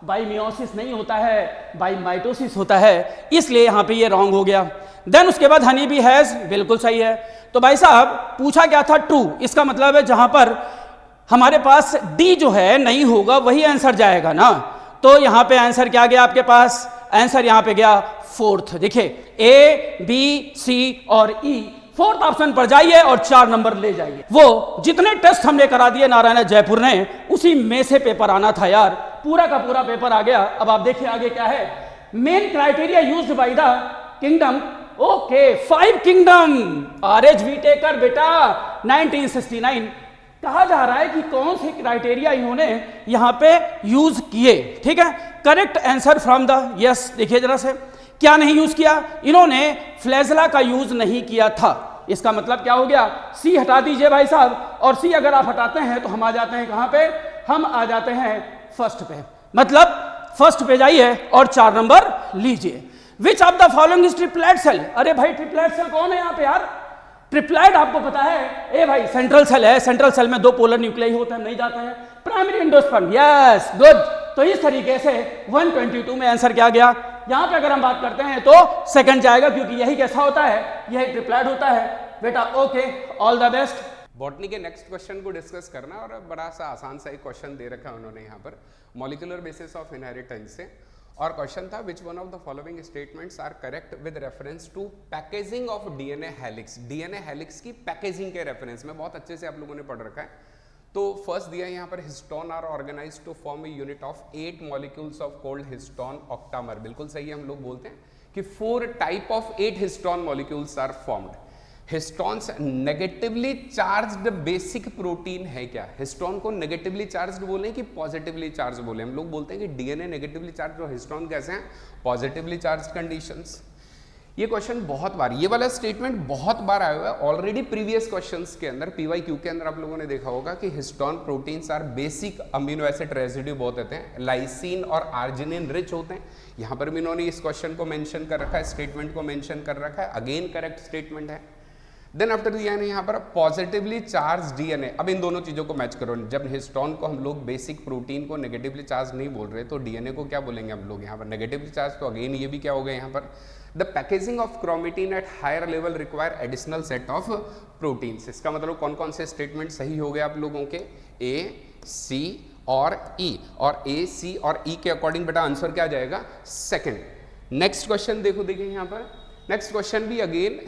बाई मियोसिस नहीं होता है, बाई माइटोसिस होता है, इसलिए यहां पे ये रॉन्ग हो गया। देन उसके बाद हनी बी हैज, बिल्कुल सही है। तो भाई साहब पूछा क्या था, ट्रू, इसका मतलब है जहां पर हमारे पास डी जो है नहीं होगा वही आंसर जाएगा ना, तो यहां पे आंसर क्या गया आपके पास, आंसर यहां पे गया 4th। देखिए ए बी सी और ई, 4th ऑप्शन पर जाइए और 4 नंबर ले जाइए। वो जितने टेस्ट हमने करा दिए नारायण जयपुर ने, उसी में से पेपर आना था यार, पूरा का पूरा पेपर आ गया। अब आप देखिए आगे क्या है, main criteria used by the kingdom, okay 5 kingdom, RH Whittaker बेटा 1969। कहा जा रहा है कि कौन से क्राइटेरिया इन्होंने यहां पे यूज किए, ठीक है। Correct answer from the, yes देखिए जरा से, क्या नहीं यूज किया इन्होंने, फ्लैजला का यूज नहीं किया था। इसका मतलब क्या हो गया, सी हटा दीजिए भाई साहब, और सी अगर आप हटाते हैं तो हम आ जाते हैं कहां पे, हम आ जाते हैं फर्स्ट पे, मतलब फर्स्ट पे जाइए और 4 नंबर लीजिए। Which of the following is triplet cell, अरे भाई ट्रिप्लेट सेल कौन है यहां पे यार, ट्रिप्लाइड आपको पता है, ए भाई सेंट्रल सेल है, सेंट्रल सेल में 2 पोलर न्यूक्लियाई होता है, नहीं जाता है। Primary endosperm, yes good. तो इस तरीके से 122 में आंसर क्या गया। यहां पे अगर हम बात करते हैं तो सेकंड जाएगा, क्योंकि यही कैसा होता है, यही ट्रिप्लाइड होता है बेटा। Okay, all the best. Botany के नेक्स्ट क्वेश्चन को डिस्कस करना, और बड़ा सा आसान सा एक क्वेश्चन दे रखा है उन्होंने यहाँ पर मॉलिक्यूलर बेसिस ऑफ इनहेरिटेंस से। और क्वेश्चन था which one of the following statements are correct with reference to packaging of DNA helix. DNA helix की पैकेजिंग के रेफरेंस में बहुत अच्छे से आप लोगों ने पढ़ रखा है। तो फर्स्ट दिया यहाँ पर histone are organised to form a unit of 8 molecules of called histone octamer. बिल्कुल सही है, हम लोग बोलते हैं कि 4 type of 8 histone molecules are formed. Histones negatively charged basic protein है क्या? हिस्टोन को नेगेटिवली चार्ज्ड बोले कि पॉजिटिवली चार्ज बोले? हम लोग बोलते हैं कि डीएनए नेगेटिवली चार्ज और हिस्टोन कैसे हैं? Positively charge conditions. ये क्वेश्चन बहुत बार, ये वाला स्टेटमेंट बहुत बार आया हुआ है ऑलरेडी प्रीवियस क्वेश्चंस के अंदर, पीवाईक्यू के अंदर आप लोगों ने देखा होगा कि histone proteins are basic amino acid residue बहुत होते हैं, लाइसिन और आर्जिनिन रिच होते हैं। यहाँ पर भी इन्होंने इस क्वेश्चन को मेंशन कर रखा है, स्टेटमेंट को मेंशन कर रखा है, अगेन करेक्ट स्टेटमेंट है। देन आफ्टर दिया है यहाँ पर पॉजिटिवली चार्ज डीएनए। अब इन दोनों चीजों को मैच करो, जब हिस्टोन को हम लोग बेसिक प्रोटीन को नेगेटिवली चार्ज नहीं बोल रहे तो डीएनए को क्या बोलेंगे हम लोग यहाँ पर? Negatively charge. तो अगेन ये भी क्या हो गया यहाँ पर? The packaging of chromatin at higher level require additional set of proteins. इसका मतलब कौन कौन से स्टेटमेंट सही हो गए आप लोगों के? ए, सी और ई, और ए, सी और ई के अकॉर्डिंग बेटा आंसर क्या जाएगा? सेकंड। नेक्स्ट क्वेश्चन देखिए यहाँ पर। नेक्स्ट क्वेश्चन भी अगेन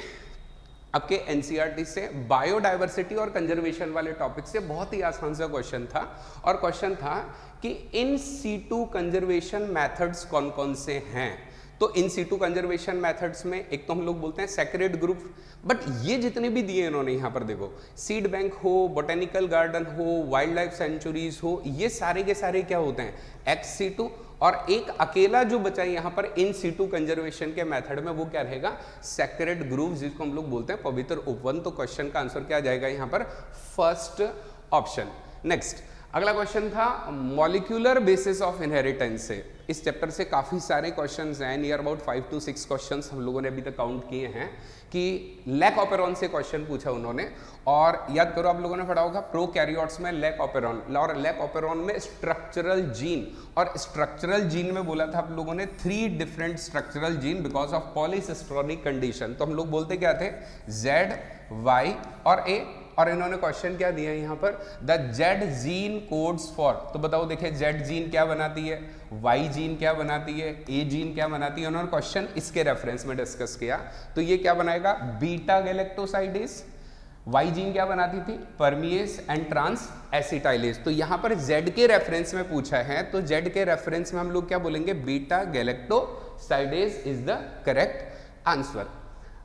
आपके एनसीईआरटी से बायोडाइवर्सिटी और कंजर्वेशन वाले टॉपिक से बहुत ही आसान सा क्वेश्चन था। और क्वेश्चन था कि इन सीटू कंजर्वेशन मेथड्स कौन कौन से हैं? तो इन सीटू कंजर्वेशन मेथड्स में एक तो हम लोग बोलते हैं सेक्रेड ग्रुप, बट ये जितने भी दिए इन्होंने यहाँ पर देखो, सीड बैंक हो, बोटेनिकल गार्डन हो, वाइल्ड लाइफ सेंचुरीज हो, ये सारे के सारे क्या होते हैं? Ex situ. और एक अकेला जो बचा यहाँ पर इन सीटू कंजर्वेशन के मेथड में, वो क्या रहेगा? सेक्रेड ग्रुप, जिसको हम लोग बोलते हैं पवित्र उपवन। तो क्वेश्चन का आंसर क्या जाएगा यहाँ पर? First option. नेक्स्ट अगला क्वेश्चन था मॉलिक्यूलर बेसिस ऑफ इनहेरिटेंस से। इस चैप्टर से काफी सारे क्वेश्चंस हैं, नियर अबाउट 5 to 6 क्वेश्चंस हम लोगों ने अभी तक काउंट किए हैं कि लैक ऑपेरॉन से क्वेश्चन पूछा उन्होंने। और याद करो आप लोगों ने पढ़ा होगा प्रोकैरियोट्स में लैक ऑपेरॉन, और लैक ऑपेरॉन में स्ट्रक्चरल जीन, और स्ट्रक्चरल जीन में बोला था आप लोगों ने 3 different structural gene because of polycistronic condition. तो हम लोग बोलते क्या थे? Z, Y और A। और इन्होंने क्वेश्चन क्या दिया यहाँ पर? The Z gene codes for. तो बताओ देखिए, Z जीन क्या बनाती है, Y जीन क्या बनाती है, A जीन क्या बनाती है? उन्होंने क्वेश्चन इसके रेफरेंस में डिस्कस किया। तो ये क्या बनाएगा? Beta galactosidase. Y जीन क्या बनाती थी? परमिएस एंड ट्रांस एसिटाइलेज। तो यहाँ पर Z के रेफरेंस में पूछा है, तो Z के रेफरेंस में हम लोग क्या बोलेंगे? Beta galactosidase is the correct answer.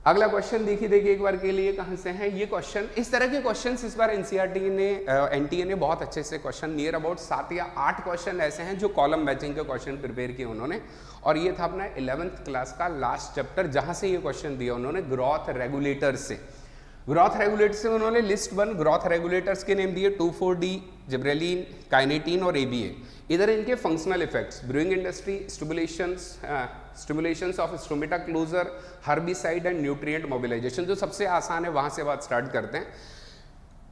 अगला क्वेश्चन देखिए एक बार के लिए, कहां से है ये क्वेश्चन? इस तरह के क्वेश्चंस इस बार एनसीईआरटी ने एनटीए ने बहुत अच्छे से क्वेश्चन, नियर अबाउट 7 या 8 क्वेश्चन ऐसे हैं जो कॉलम मैचिंग के क्वेश्चन प्रिपेयर किए उन्होंने। और ये था अपना 11th क्लास का लास्ट चैप्टर, जहां से ये क्वेश्चन दिया उन्होंने ग्रोथ रेगुलेटर से। ग्रोथ रेगुलेटर से उन्होंने लिस्ट 1 ग्रोथ रेगुलेटर्स के नेम दिए, 2,4-D, जिब्रेलिन, काइनेटीन और ABA। इधर इनके functional effects, brewing industry, stimulations of stomata closure, herbicide and nutrient mobilisation. जो सबसे आसान है वहां से बात स्टार्ट करते हैं।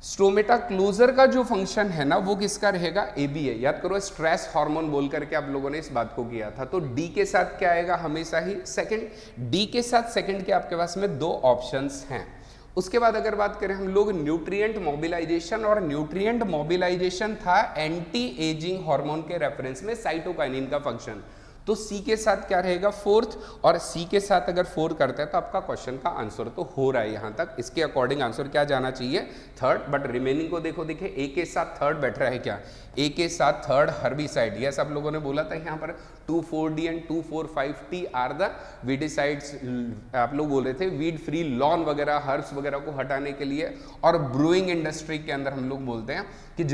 स्टोमेटा क्लोजर का जो फंक्शन है ना, वो किसका रहेगा? ABA। याद करो, स्ट्रेस हार्मोन बोल करके आप लोगों ने इस बात को किया था। तो D के साथ क्या आएगा? हमेशा ही सेकंड। D के साथ सेकंड के आपके पास में 2 ऑप्शंस हैं। उसके बाद अगर बात करें हम लोग न्यूट्रिएंट मोबिलाइजेशन, और न्यूट्रिएंट मोबिलाइजेशन था एंटी एजिंग हार्मोन के रेफरेंस में साइटोकाइनिन का फंक्शन। तो C के साथ क्या रहेगा? 4th। और C के साथ अगर 4 करते हैं तो आपका क्वेश्चन का आंसर तो हो रहा है यहां तक। इसके अकॉर्डिंग आंसर क्या जाना चाहिए? 3rd। बट रिमेनिंग को देखो, देखिए A के साथ 3rd बैठ रहा है क्या? A के साथ 3rd हर्बिसाइड। यस, आप लोगों ने बोला था यहाँ पर 2,4-D and 2,4,5-T are the weedicides. आप लोग बोल रहे थे वीड फ्री लॉन वगैरह, हर्ब्स वगैरह को हटाने के लिए। और ब्रूइंग इंडस्ट्री के अंदर हम लोग बोलते हैं कि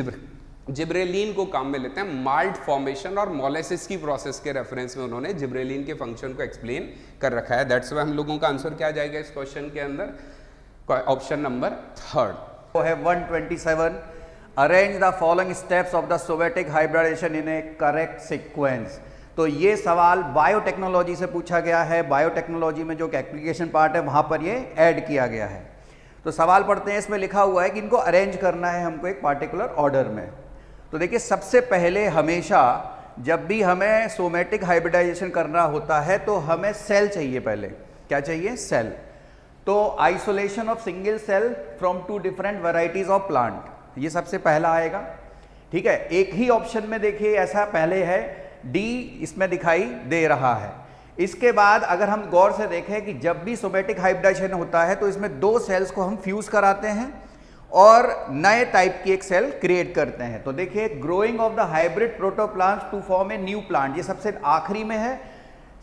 जिब्रेलिन को काम में लेते हैं माल्ट फॉर्मेशन और मोलेसिस की प्रोसेस के रेफरेंस में उन्होंने जिब्रेलिन के फंक्शन को एक्सप्लेन कर रखा है। दैट्स व्हाई हम लोगों का आंसर क्या जाएगा इस क्वेश्चन के अंदर? Option number 3rd। वो है 127, arrange the following steps of the somatic hybridisation in a correct sequence. तो ये सवाल बायोटेक्नोलॉजी से पूछा गया है। बायोटेक्नोलॉजी में जो एप्लीकेशन पार्ट है वहां पर ये ऐड किया गया है। तो सवाल पढ़ते हैं, इसमें लिखा हुआ है कि इनको अरेंज करना है हमको एक पार्टिकुलर ऑर्डर में। तो देखिए सबसे पहले हमेशा जब भी हमें सोमेटिक हाइब्रिडाइजेशन करना होता है तो हमें सेल चाहिए। पहले क्या चाहिए? सेल। तो isolation of single cell from two different varieties of plant, ये सबसे पहला आएगा। ठीक है, एक ही ऑप्शन में देखिए ऐसा पहले है, डी इसमें दिखाई दे रहा है। इसके बाद अगर हम गौर से देखें कि जब भी सोमेटिक हाइब्रिडाइजेशन होता है तो इसमें दो सेल्स को हम फ्यूज कराते हैं और नए टाइप की एक सेल क्रिएट करते हैं। तो देखिए growing of the hybrid protoplasts to form a new plant, ये सबसे आखिरी में है,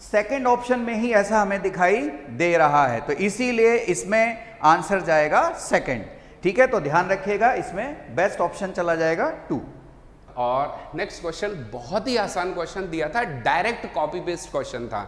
सेकेंड ऑप्शन में ही ऐसा हमें दिखाई दे रहा है। तो इसीलिए इसमें आंसर जाएगा सेकेंड। ठीक है, तो ध्यान रखिएगा इसमें बेस्ट ऑप्शन चला जाएगा 2। और नेक्स्ट क्वेश्चन बहुत ही आसान क्वेश्चन दिया था, डायरेक्ट कॉपी पेस्ट क्वेश्चन था।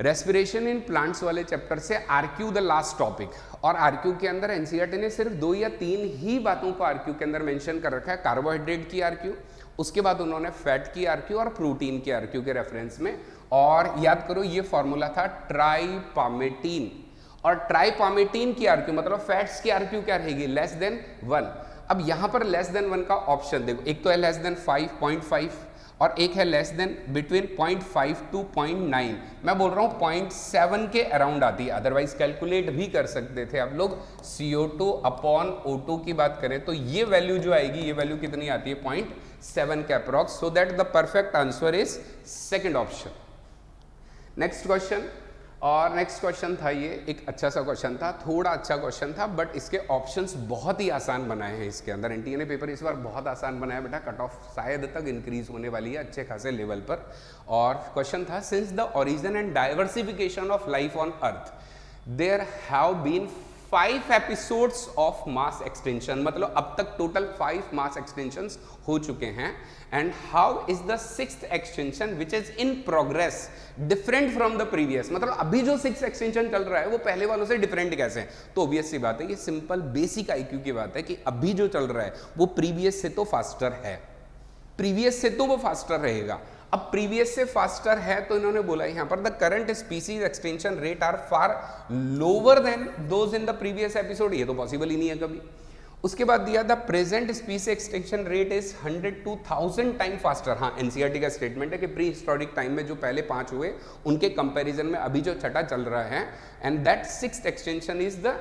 रेस्पिरेशन इन प्लांट्स वाले चैप्टर से आरक्यू द लास्ट टॉपिक, और आरक्यू के अंदर एनसीईआरटी ने सिर्फ 2 या 3 ही बातों को आरक्यू के अंदर मेंशन कर रखा है। कार्बोहाइड्रेट की आरक्यू, उसके बाद उन्होंने फैट की आरक्यू और प्रोटीन की आरक्यू के रेफरेंस में। और याद करो ये फॉर्मूला था ट्राइपामेटीन, और ट्राइपामेटीन की आरक्यू मतलब फैट्स की आरक्यू क्या रहेगी? Less than 1। अब यहां पर लेस देन 1 का ऑप्शन देखो, एक तो है लेस देन 5.5 और एक है लेस देन बिटवीन 0.5 टू 0.9। मैं बोल रहा हूं 0.7 के अराउंड आती है, अदरवाइज कैलकुलेट भी कर सकते थे आप लोग। CO2 अपॉन O2 की बात करें तो ये वैल्यू जो आएगी, ये वैल्यू कितनी आती है? 0.7 के approx. So that the perfect answer is second option. Next question, और नेक्स्ट क्वेश्चन था ये एक अच्छा सा क्वेश्चन था, थोड़ा अच्छा क्वेश्चन था, बट इसके ऑप्शंस बहुत ही आसान बनाए हैं इसके अंदर। एनटीए ने पेपर इस बार बहुत आसान बनाया बेटा, कट ऑफ शायद तक इंक्रीज होने वाली है अच्छे खासे लेवल पर। और क्वेश्चन था, since the origin and diversification of life on earth there have been 5 episodes of mass extension, मतलब अब तक टोटल 5 मास एक्सटेंशंस हो चुके हैं। And how is the 6th extension which is in progress different from the previous, मतलब अभी जो 6th एक्सटेंशन चल रहा है वो पहले वालों से डिफरेंट कैसे है? तो ऑब्वियस सी बात है, ये सिंपल बेसिक आईक्यू की बात है कि अभी जो चल रहा है वो प्रीवियस से तो फास्टर है, प्रीवियस से तो वो फास्टर रहेगा। अब प्रीवियस से फास्टर है तो इन्होंने बोला यहां पर the current species extension rate are far lower than those in the previous episode, ये तो पॉसिबल ही नहीं है कभी। उसके बाद दिया the present स्पीसी extension rate is 100 to 1000 time faster. हाँ, एनसीईआरटी का स्टेटमेंट है कि प्री हिस्टोरिक टाइम में जो पहले 5 हुए उनके कंपैरिजन में अभी जो छठा चल रहा है, and that 6th extension is the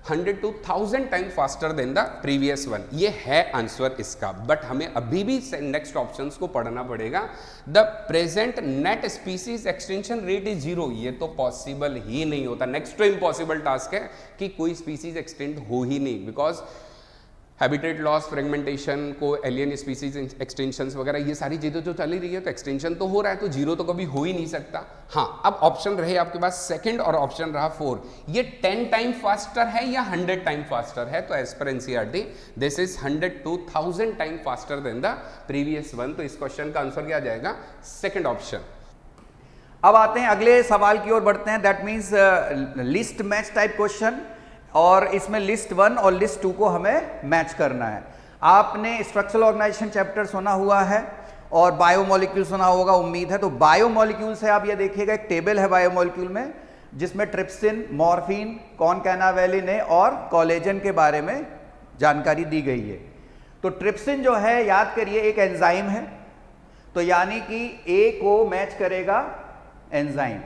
100 to 1000 time faster than the previous one. ये है आंसर इसका, बट हमें अभी भी नेक्स्ट ऑप्शंस को पढ़ना पड़ेगा। The present net species extension rate is 0, ये तो पॉसिबल ही नहीं होता। नेक्स्ट तो इम्पॉसिबल टास्क है कि कोई स्पीसीज एक्सटेंड हो ही नहीं, बिकॉज हैबिटेट लॉस, फ्रेगमेंटेशन को, एलियन स्पीसीज एक्सटेंशंस वगैरह ये सारी चीजें जो चली रही है तो एक्सटेंशन तो हो रहा है, तो 0 तो कभी हो ही नहीं सकता। हाँ, अब ऑप्शन रहे आपके पास सेकंड और ऑप्शन रहा 4, ये 10 टाइम फास्टर है या 100 टाइम फास्टर है? तो as per NCERT this is 100 to 1000 time faster than the previous one. तो इस क्वेश्चन का आंसर क्या आ जाएगा? Second option. अब आते हैं अगले सवाल की ओर बढ़ते हैं, that means list match type question, और इसमें लिस्ट 1 और लिस्ट 2 को हमें मैच करना है। आपने स्ट्रक्चरल ऑर्गेनाइजेशन चैप्टर सुना हुआ है और बायोमोलिक्यूल सुना होगा, उम्मीद है। तो बायोमोलिक्यूल से आप ये देखिएगा, एक टेबल है बायोमोलिक्यूल में जिसमें ट्रिप्सिन, मॉर्फिन, कॉनकैनावेलिन और कोलेजन के बारे में जानकारी दी गई है। तो ट्रिप्सिन जो है, याद करिए, एक एंजाइम है, तो यानी कि ए को मैच करेगा एंजाइम।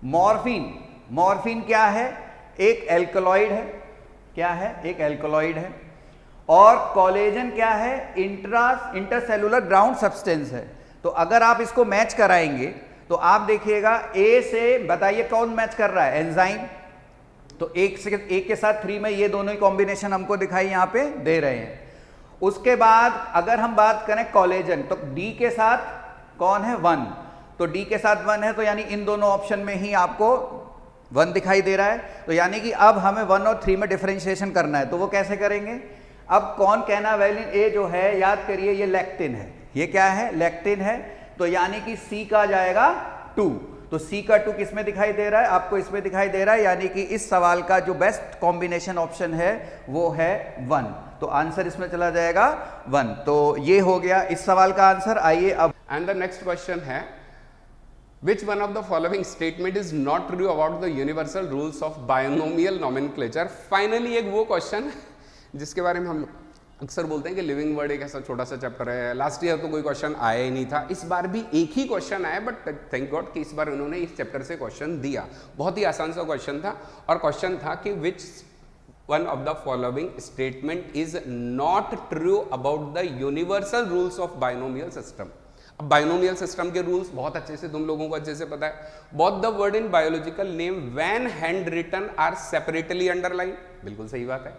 मॉर्फिन, मॉर्फिन क्या है? एक एल्कलॉइड है। क्या है? एक एल्कलॉइड है। और कोलेजन क्या है? इंटरसेलुलर ग्राउंड सब्सटेंस है। तो अगर आप इसको मैच कराएंगे तो आप देखिएगा, ए से बताइए कौन मैच कर रहा है? एंजाइम। तो एक के साथ 3 में ये दोनों ही कॉम्बिनेशन हमको दिखाई यहां पे दे रहे हैं। उसके बाद अगर हम बात करें कोलेजन, तो डी के साथ कौन है? 1। तो डी के साथ 1 है, तो यानी इन दोनों ऑप्शन में ही आपको 1 दिखाई दे रहा है। तो यानी कि अब हमें 1 और 3 में डिफरेंशिएशन करना है, तो वो कैसे करेंगे? अब कॉनकैनावेलिन ए जो है, याद करिए, ये लेक्टिन है। ये क्या है? लेक्टिन है। तो यानी कि सी का जाएगा 2। तो सी का 2 किस में दिखाई दे रहा है? आपको इसमें दिखाई दे रहा है, यानी कि इस सवाल का जो बेस्ट कॉम्बिनेशन ऑप्शन है वो है 1। तो आंसर इसमें चला जाएगा 1। तो ये हो गया इस सवाल का आंसर। आइए अब एंड द नेक्स्ट क्वेश्चन है, Which one of the following statement is not true about the universal rules of binomial nomenclature? Finally एक वो क्वेश्चन जिसके बारे में हम लोग अक्सर बोलते हैं कि लिविंग वर्ड एक ऐसा छोटा सा चैप्टर है, लास्ट ईयर तो कोई क्वेश्चन आया ही नहीं था, इस बार भी एक ही क्वेश्चन आया, बट थैंक गॉड कि इस बार उन्होंने इस चैप्टर से क्वेश्चन दिया। बहुत ही आसान सा क्वेश्चन था, और क्वेश्चन था कि विच one of the following statement is not true about the universal rules of binomial system. अब बाइनोमियल सिस्टम के रूल्स बहुत अच्छे से तुम लोगों को अच्छे से पता है। Both the word in biological name when hand written are separately underline, बिल्कुल सही बात है।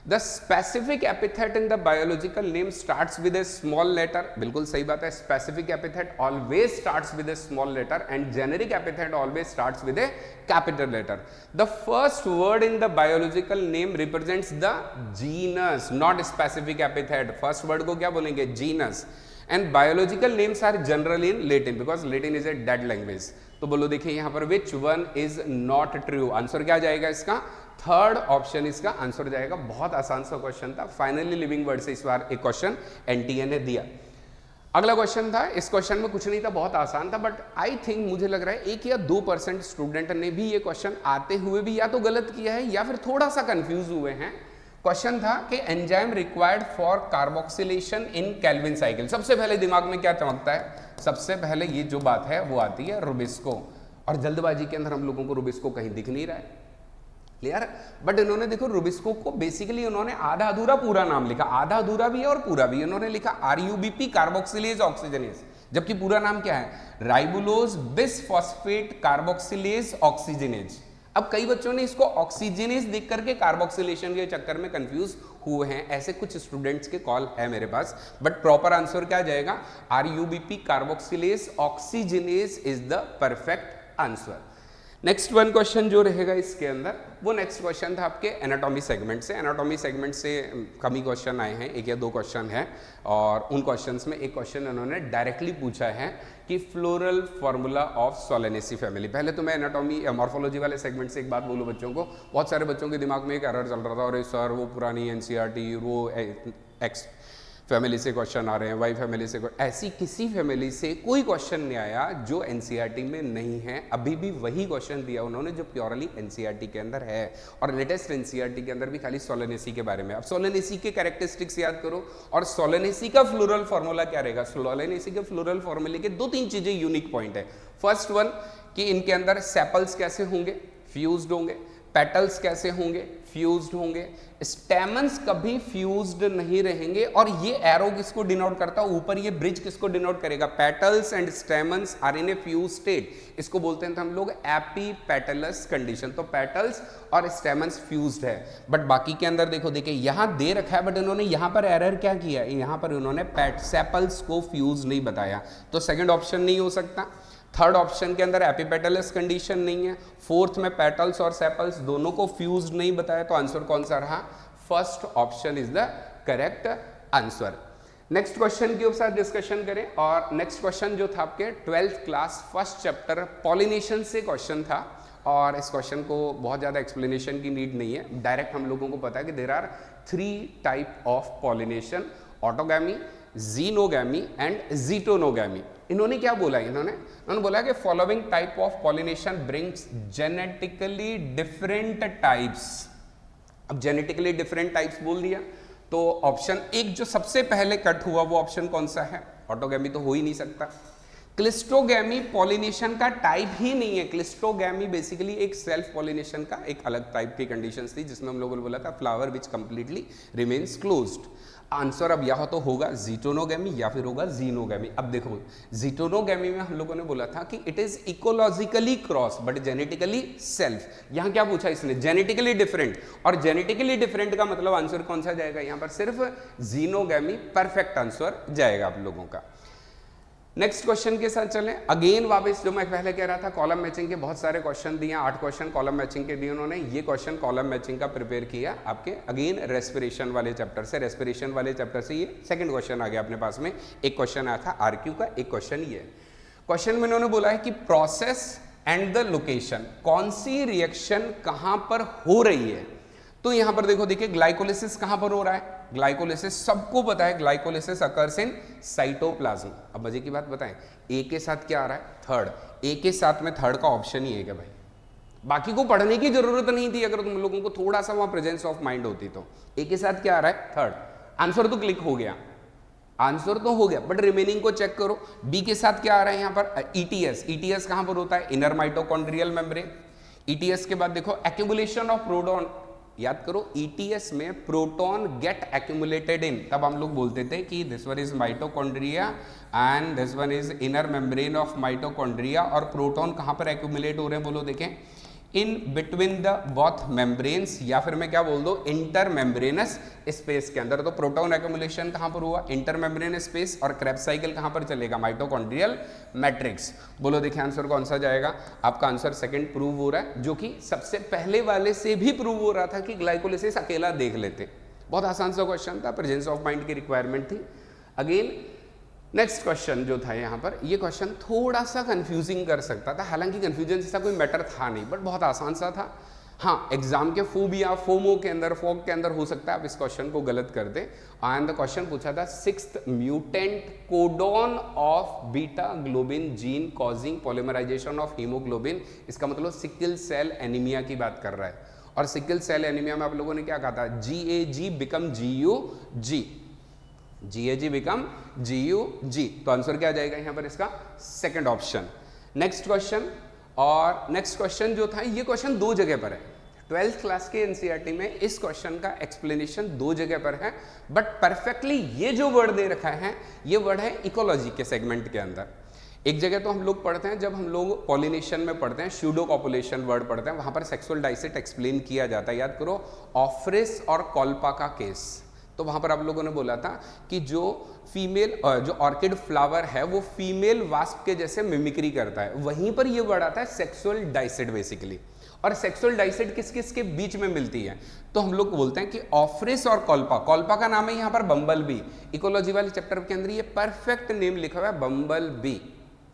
The specific epithet in the biological name starts with a small letter, बिल्कुल सही बात है। Specific epithet always starts with a small letter and generic epithet always starts with a capital letter. The first word in the biological name represents the genus, not specific epithet. First word को क्या बोलेंगे? Genus. And biological names are general in Latin because Latin is a dead language. तो बोलो देखिए यहां पर which one is not true, answer क्या जाएगा इसका? थर्ड ऑप्शन इसका आंसर जाएगा। बहुत आसान सा क्वेश्चन था, फाइनली लिविंग वर्ड से इस बार एक क्वेश्चन एनटीए ने दिया। अगला क्वेश्चन था, इस क्वेश्चन में कुछ नहीं था, बहुत आसान था, बट आई थिंक मुझे लग रहा है 1 या 2% स्टूडेंट ने भी ये क्वेश्चन आते हुए भी या तो गलत किया है या फिर थोड़ा सा कंफ्यूज हुए हैं। क्वेश्चन था कि enzyme required for carboxylation in Calvin cycle. सबसे पहले दिमाग में क्या चमकता है? सबसे पहले ये जो बात है वो आती है रुबिस्को, और जल्दबाजी के अंदर हम लोगों को रुबिस्को कहीं दिख नहीं रहा है, क्लियर? बट इन्होंने देखो रुबिस्को को बेसिकली उन्होंने आधा अधूरा पूरा नाम लिखा, आधा अधूरा भी है और पूरा भी। उन्होंने लिखा आरयूबीपी कार्बोक्सिलेज ऑक्सीजनेज, जबकि पूरा नाम क्या है? Ribulose bisphosphate carboxylase oxygenase. अब कई बच्चों ने इसको ऑक्सीजनेज देख करके कार्बोक्सिलेशन के चक्कर में कंफ्यूज हुए हैं, ऐसे कुछ स्टूडेंट्स के कॉल है मेरे पास, बट प्रॉपर आंसर क्या जाएगा? RuBP carboxylase oxygenase is the perfect answer. Next one question जो रहेगा इसके अंदर, वो नेक्स्ट क्वेश्चन था आपके एनाटॉमी सेगमेंट से। एनाटॉमी सेगमेंट से कम ही क्वेश्चन आए हैं, 1 या 2 क्वेश्चन हैं, और उन क्वेश्चंस में एक क्वेश्चन उन्होंने डायरेक्टली पूछा है कि floral formula of Solanaceae family. पहले तो मैं एनाटॉमी मॉर्फोलॉजी वाले सेगमेंट से एक बात बोलूँ बच्चों को, बहुत सारे बच्चों के दिमाग में एक एरर चल रहा था, और सर वो पुरानी एनसीईआरटी, वो एक्स फैमिली से क्वेश्चन आ रहे हैं, वाई फैमिली से, ऐसी किसी फैमिली से कोई क्वेश्चन नहीं आया जो एनसीईआरटी में नहीं है। अभी भी वही क्वेश्चन दिया उन्होंने जो प्योरली एनसीईआरटी के अंदर है, और लेटेस्ट एनसीईआरटी के अंदर भी खाली सोलेनेसी के बारे में। अब सोलेनेसी के कैरेक्टरिस्टिक्स याद करो, और सोलेनेसी का फ्लोरल फार्मूला क्या रहेगा? सोलेनेसी के फ्लोरल फार्मूले के 2-3 चीजें यूनिक पॉइंट है। फर्स्ट वन कि इनके अंदर सेपल्स कैसे होंगे? फ्यूज्ड होंगे। पेटल्स कैसे होंगे? फ्यूज्ड होंगे। स्टेमन्स कभी फ्यूज्ड नहीं रहेंगे, और ये एरो किसको डिनोट करता है? ऊपर ये ब्रिज किसको डिनोट करेगा? Petals and stamens are in a fuse state, इसको बोलते हैं हम लोग एपीपेटलस कंडीशन। तो पेटल्स और स्टेमन्स फ्यूज्ड है, बट बाकी के अंदर देखो, देखिए यहां दे रखा है, बट इन्होंने यहां पर एरर क्या किया? यहां पर इन्होंने सेपल्स को फ्यूज नहीं बताया, तो सेकंड ऑप्शन नहीं हो सकता। थर्ड ऑप्शन के अंदर एपीपेटलस कंडीशन नहीं है। फोर्थ में पेटल्स और सेपल्स दोनों को फ्यूज नहीं बताया, तो आंसर कौन सा रहा? First option is the correct answer. Next question के साथ डिस्कशन करें, और नेक्स्ट क्वेश्चन जो था आपके 12th class first chapter pollination से क्वेश्चन था, और इस क्वेश्चन को बहुत ज़्यादा एक्सप्लेनेशन की नीड नहीं है, डायरेक्ट हम लोगों को पता है कि there are 3 type of pollination, autogamy, xenogamy and geitonogamy. इन्होंने क्या बोला? इन्होंने बोला कि following type of pollination brings genetically different types. अब जेनेटिकली डिफरेंट टाइप्स बोल दिया, तो ऑप्शन 1 जो सबसे पहले कट हुआ वो ऑप्शन कौन सा है? ऑटोगैमी तो हो ही नहीं सकता। क्लिस्टोगैमी पॉलिनेशन का टाइप ही नहीं है। क्लिस्टोगैमी बेसिकली एक सेल्फ पॉलिनेशन का एक अलग टाइप की कंडीशंस थी, जिसमें हम लोगों ने बोला था flower which completely remains closed. Answer अब या तो होगा जीटोनोगैमी या फिर होगा जीनोगैमी। अब देखो जीटोनोगैमी में हम लोगों ने बोला था कि it is ecologically cross but genetically self. यहां क्या पूछा इसने? जेनेटिकली डिफरेंट, और जेनेटिकली डिफरेंट का मतलब आंसर कौन सा जाएगा? यहां पर सिर्फ जीनोगैमी परफेक्ट आंसर जाएगा आप लोगों का। नेक्स्ट क्वेश्चन के साथ चलें। अगेन वापस जो मैं पहले कह रहा था, कॉलम मैचिंग के बहुत सारे क्वेश्चन दिए, 8 क्वेश्चन कॉलम मैचिंग के दिए उन्होंने। ये क्वेश्चन कॉलम मैचिंग का प्रिपेयर किया आपके अगेन रेस्पिरेशन वाले चैप्टर से। रेस्पिरेशन वाले चैप्टर से ये सेकंड क्वेश्चन आ गया अपने पास में। एक क्वेश्चन आया था आरक्यू का, एक क्वेश्चन ये। क्वेश्चन में उन्होंने बोला है कि प्रोसेस एंड द लोकेशन, कौन सी रिएक्शन कहां पर हो रही है? तो यहां पर देखो, देखिए ग्लाइकोलिसिस कहां पर हो रहा है, ग्लाइकोलिसिस सबको पता है, ग्लाइकोलिसिस अकर्स इन साइटोप्लाज्म। अब मजे की बात बताएं, ए के साथ क्या आ रहा है, थर्ड, ए के साथ में थर्ड का ऑप्शन ही है क्या भाई, बाकी को पढ़ने की जरूरत नहीं थी अगर तुम लोगों को थोड़ा सा वहां प्रेजेंस ऑफ माइंड होती तो। ए के साथ क्या आ रहा है, थर्ड, आंसर तो क्लिक हो गया, आंसर तो हो गया, बट रिमेनिंग को चेक करो। बी के साथ क्या आ रहा है यहां पर, ईटीएस, ईटीएस कहां पर होता है, इनर माइटोकॉन्ड्रियल मेम्ब्रेन। ईटीएस के बाद देखो एक्यूमुलेशन ऑफ प्रोटॉन, याद करो ईटीएस में प्रोटॉन गेट एक्यूमुलेटेड इन, तब हम लोग बोलते थे कि this one is mitochondria and this one is inner membrane of mitochondria, और प्रोटॉन कहां पर एक्यूमुलेट हो रहे हैं बोलो, देखें in between the both membranes, या फिर मैं क्या बोल दो, इंटर मेम्ब्रेनस स्पेस के अंदर। तो प्रोटॉन एक्यूमुलेशन कहां पर हुआ, इंटर मेम्ब्रेन स्पेस, और क्रेब्स साइकिल कहां पर चलेगा, माइटोकॉन्ड्रियल मैट्रिक्स। बोलो देखिए आंसर कौन सा जाएगा, आपका आंसर सेकंड प्रूव हो रहा है, जो कि सबसे पहले वाले से भी प्रूव हो रहा था कि ग्लाइकोलिसिस अकेला देख लेते। बहुत आसान सा क्वेश्चन था, प्रेजेंस ऑफ माइंड की रिक्वायरमेंट थी। अगेन नेक्स्ट क्वेश्चन जो था यहाँ पर, ये क्वेश्चन थोड़ा सा कंफ्यूजिंग कर सकता था, हालांकि कंफ्यूजन जैसा कोई मैटर था नहीं, बट बहुत आसान सा था। हाँ, एग्जाम के फोबिया, फोमो के अंदर, फोक के अंदर हो सकता है आप इस क्वेश्चन को गलत कर दे। एंड द क्वेश्चन पूछा था 6th mutant codon of beta globin gene causing polymerisation of haemoglobin, इसका मतलब सिकल सेल एनीमिया की बात कर रहा है। और सिकल सेल एनीमिया में आप लोगों ने क्या कहा था, GAG become GUG, GAG become GUG, तो आंसर क्या आ जाएगा यहाँ पर इसका, सेकंड ऑप्शन। नेक्स्ट क्वेश्चन, और नेक्स्ट क्वेश्चन जो था, ये क्वेश्चन दो जगह पर है, 12th क्लास के एनसीईआरटी में इस क्वेश्चन का एक्सप्लेनेशन दो जगह पर है, बट परफेक्टली ये जो वर्ड दे रखा है, ये वर्ड है इकोलॉजी के सेगमेंट के अंदर। एक जगह तो हम लोग पढ़ते हैं, जब हम लोग पॉलिनेशन में पढ़ते हैं, स्यूडो कॉपुलेशन वर्ड पढ़ते हैं, वहां पर सेक्सुअल डाइसेट एक्सप्लेन किया जाता है। याद करो ऑफ्रिस और कॉल्पा का केस, तो वहां पर आप लोगों ने बोला था कि जो फीमेल, जो ऑर्किड फ्लावर है वो फीमेल वास्प के जैसे मिमिक्री करता है, वहीं पर ये वर्ड आता है सेक्सुअल डाइसेट बेसिकली। और सेक्सुअल डाइसेट किस किस के बीच में मिलती है, तो हम लोग बोलते हैं कि ऑफ्रिस और कॉल्पा, कॉल्पा का नाम है यहाँ पर बम्बल बी, इकोलॉजी वाले चैप्टर के अंदर ये परफेक्ट नेम लिखा हुआ है बम्बल बी,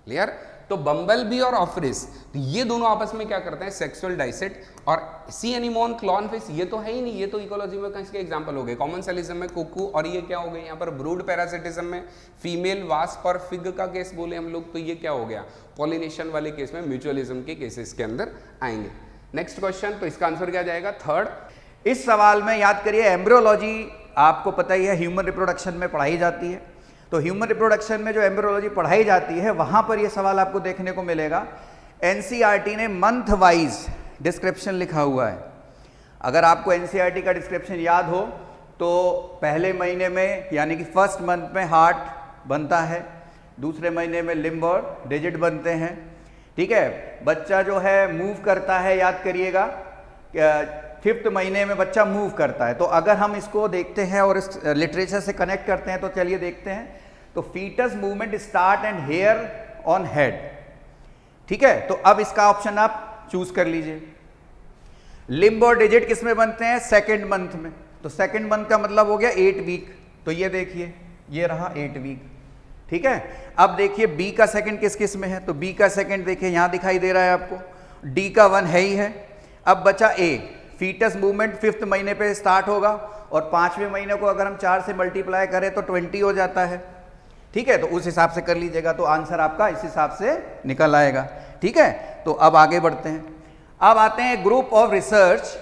क्लियर। तो बम्बल बी और ऑफ्रिस, तो ये दोनों आपस में क्या करते हैं, सेक्सुअल डाइसेट। और सी एनीमोन, क्लॉनफिश, ये तो है ही नहीं, ये तो इकोलॉजी में किसके एग्जांपल हो गए, कॉमन सेलिज्म में कुकू, और ये क्या हो गए यहाँ पर ब्रूड पैरासिटिज्म में फीमेल वास्प और फिग का केस बोले हम लोग, तो ये क्या हो गया, पॉलिनेशन वाले केस में म्यूचुअलिज्म के केसेस के अंदर आएंगे। नेक्स्ट क्वेश्चन, तो इसका आंसर क्या जाएगा, थर्ड। इस सवाल में याद करिए, एम्ब्रियोलॉजी आपको पता ही है ह्यूमन रिप्रोडक्शन में पढ़ाई जाती है, तो ह्यूमन रिप्रोडक्शन में जो एम्ब्रियोलॉजी पढ़ाई जाती है वहां पर यह सवाल आपको देखने को मिलेगा। एनसीईआरटी ने मंथ वाइज डिस्क्रिप्शन लिखा हुआ है। अगर आपको एनसीईआरटी का डिस्क्रिप्शन याद हो तो पहले महीने में यानी कि फर्स्ट मंथ में हार्ट बनता है, दूसरे महीने में लिम्ब और डिजिट बनते हैं, ठीक है। बच्चा जो है मूव करता है, याद करिएगा 5th महीने में बच्चा मूव करता है। तो अगर हम इसको देखते हैं और इस लिटरेचर से कनेक्ट करते हैं तो चलिए देखते हैं। तो foetus movement start and hair on head, ठीक है। तो अब इसका ऑप्शन आप चूज कर लीजिए। लिम्ब और डिजिट किस में बनते हैं, सेकेंड मंथ में, तो सेकेंड मंथ का मतलब हो गया 8 वीक, तो ये देखिए ये रहा 8 वीक, ठीक है। अब देखिए बी का सेकंड किस किस में है, तो बी का सेकंड देखिए यहां दिखाई दे रहा है आपको, डी का 1 है ही है। अब बचा ए, फीटस मूवमेंट 5th महीने पे स्टार्ट होगा और 5वें महीने को अगर हम 4 से मल्टीप्लाई करें तो 20 हो जाता है, ठीक है। तो उस हिसाब से कर लीजिएगा, तो आंसर आपका इस हिसाब से निकल आएगा, ठीक है। तो अब आगे बढ़ते हैं, अब आते हैं ग्रुप ऑफ रिसर्च,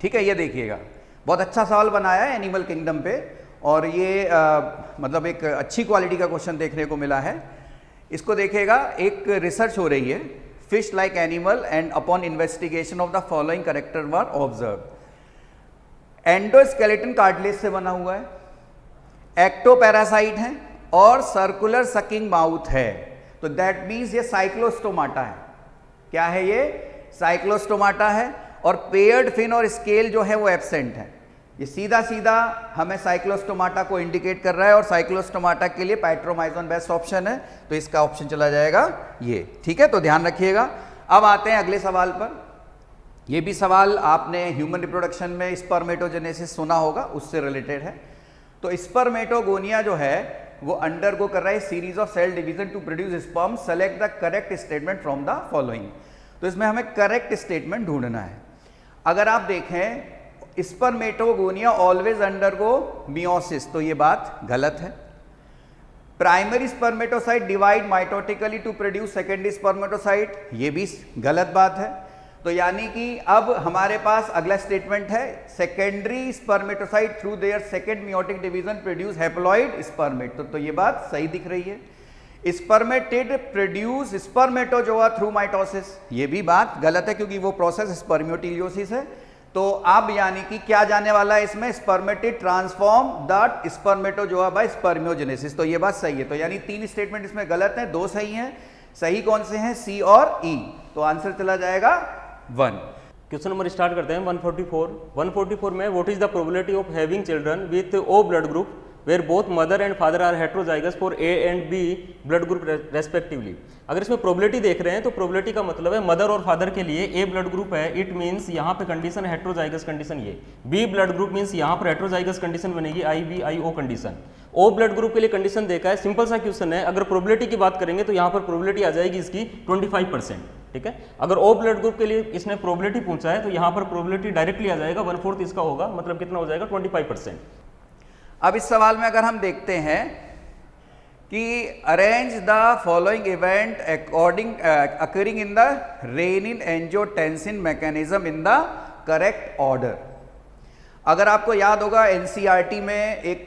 ठीक है। ये देखिएगा बहुत अच्छा सवाल बनाया है एनिमल किंगडम पे, और ये मतलब एक अच्छी क्वालिटी का क्वेश्चन देखने को मिला है। इसको देखिएगा, एक रिसर्च हो रही है, fish like animal and upon investigation of the following character were observe. Endoskeleton cartilage से बना हुआ है, एक्टोपैरासाइट है और सर्कुलर सकिंग माउथ है, तो दैट मीन्स ये साइक्लोस्टोमाटा है। क्या है ये, साइक्लोस्टोमाटा है। और पेयर्ड फिन और स्केल जो है वो एब्सेंट है। ये सीधा सीधा हमें साइक्लोस्टोमाटा को इंडिकेट कर रहा है, और साइक्लोस्टोमाटा के लिए पैट्रोमाइजोन बेस्ट ऑप्शन है, तो इसका ऑप्शन चला जाएगा ये, ठीक है। तो ध्यान रखिएगा। अब आते हैं अगले सवाल पर। ये भी सवाल आपने ह्यूमन रिप्रोडक्शन में स्पर्मेटोजेनेसिस सुना होगा, उससे रिलेटेड है। तो स्पर्मेटोगोनिया जो है वो अंडरगो कर रहा है series of cell division to produce sperm, select the correct statement from the following. तो इसमें हमें करेक्ट स्टेटमेंट ढूंढना है। अगर आप देखें स्पर्मेटोगोनिया ऑलवेज अंडरगो मियोसिस, तो ये बात गलत है। Primary spermatocyte divide mitotically to produce secondary spermatocyte, ये भी गलत बात है। तो यानी कि अब हमारे पास अगला स्टेटमेंट है, secondary spermatocyte through their second meiotic division produce haploid spermatid, तो ये बात सही दिख रही है। Spermatid produce spermatozoa through mitosis, ये भी बात गलत है क्योंकि वो प्रोसेस स्पर्मियोटिलियोसिस है। तो अब यानी कि क्या जाने वाला है इसमें, spermatid transform the spermatozoa by spermiogenesis, तो ये बात सही है। तो यानी 3 स्टेटमेंट इसमें गलत है, 2 सही हैं। सही कौन से हैं, सी और ई, तो आंसर चला जाएगा 1। क्वेश्चन नंबर स्टार्ट करते हैं 144 में what is the probability of having children with O blood group where both mother and father are heterozygous for A and B blood group respectively. अगर इसमें प्रोबेबिलिटी देख रहे हैं तो प्रोबेबिलिटी का मतलब है मदर और फादर के लिए ए ब्लड ग्रुप है, इट मींस यहाँ पे कंडीशन हेट्रोजाइगस कंडीशन, ये बी ब्लड ग्रुप मींस यहाँ पर हेट्रोजाइगस कंडीशन बनेगी IBIO condition. O blood group के लिए कंडीशन देखा है, सिंपल सा क्वेश्चन है। अगर प्रोबेबिलिटी की बात करेंगे तो यहाँ पर प्रोबेबिलिटी आ जाएगी इसकी 25%, ठीक है। अगर ओ ब्लड ग्रुप के लिए इसने प्रोबेबिलिटी पूछा है तो यहाँ पर प्रोबेबिलिटी डायरेक्टली आ जाएगा 1/4 इसका होगा, मतलब कितना हो जाएगा 25%। अब इस सवाल में अगर हम देखते हैं कि arrange the following event occurring in the renin angiotensin mechanism in the correct order. अगर आपको याद होगा एनसीईआरटी में एक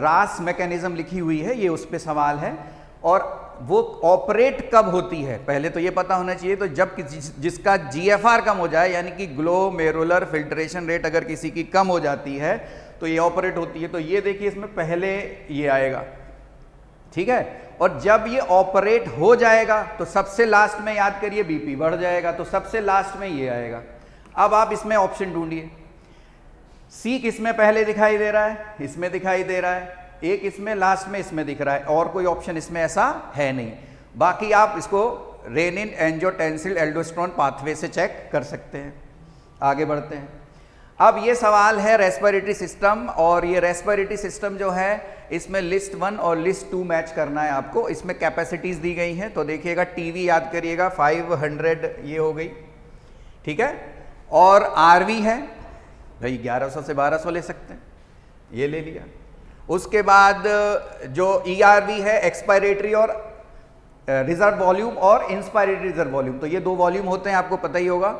रास मैकेनिज्म लिखी हुई है, ये उस पे सवाल है, और वो ऑपरेट कब होती है पहले तो ये पता होना चाहिए। तो जब जिसका जीएफआर कम हो जाए, यानी कि ग्लोमेरुलर फिल्ट्रेशन रेट अगर किसी की कम हो जाती है तो ये ऑपरेट होती है। तो ये देखिए इसमें पहले ये आएगा, ठीक है, और जब ये ऑपरेट हो जाएगा तो सबसे लास्ट में याद करिए बीपी बढ़ जाएगा, तो सबसे लास्ट में ये आएगा। अब आप इसमें ऑप्शन ढूंढिए, सी किसमें पहले दिखाई दे रहा है, इसमें दिखाई दे रहा है, एक इसमें लास्ट में इसमें दिख रहा है, और कोई ऑप्शन इसमें ऐसा है नहीं। बाकी आप इसको रेनिन एंजियोटेंसिन एल्डोस्टेरोन पाथवे से चेक कर सकते हैं। आगे बढ़ते हैं। अब ये सवाल है रेस्पिरेटरी सिस्टम, और ये रेस्पिरेटरी सिस्टम जो है इसमें लिस्ट 1 और लिस्ट 2 मैच करना है आपको। इसमें कैपेसिटीज दी गई हैं, तो देखिएगा टीवी याद करिएगा 500 ये हो गई, ठीक है, और आरवी है भाई 1100 से 1200 ले सकते हैं, ये ले लिया। उसके बाद जो ईआरवी है एक्सपायरेटरी और रिजर्व वॉल्यूम और इंस्पायरेटरी रिजर्व वॉल्यूम, तो ये 2 वॉल्यूम होते हैं, आपको पता ही होगा।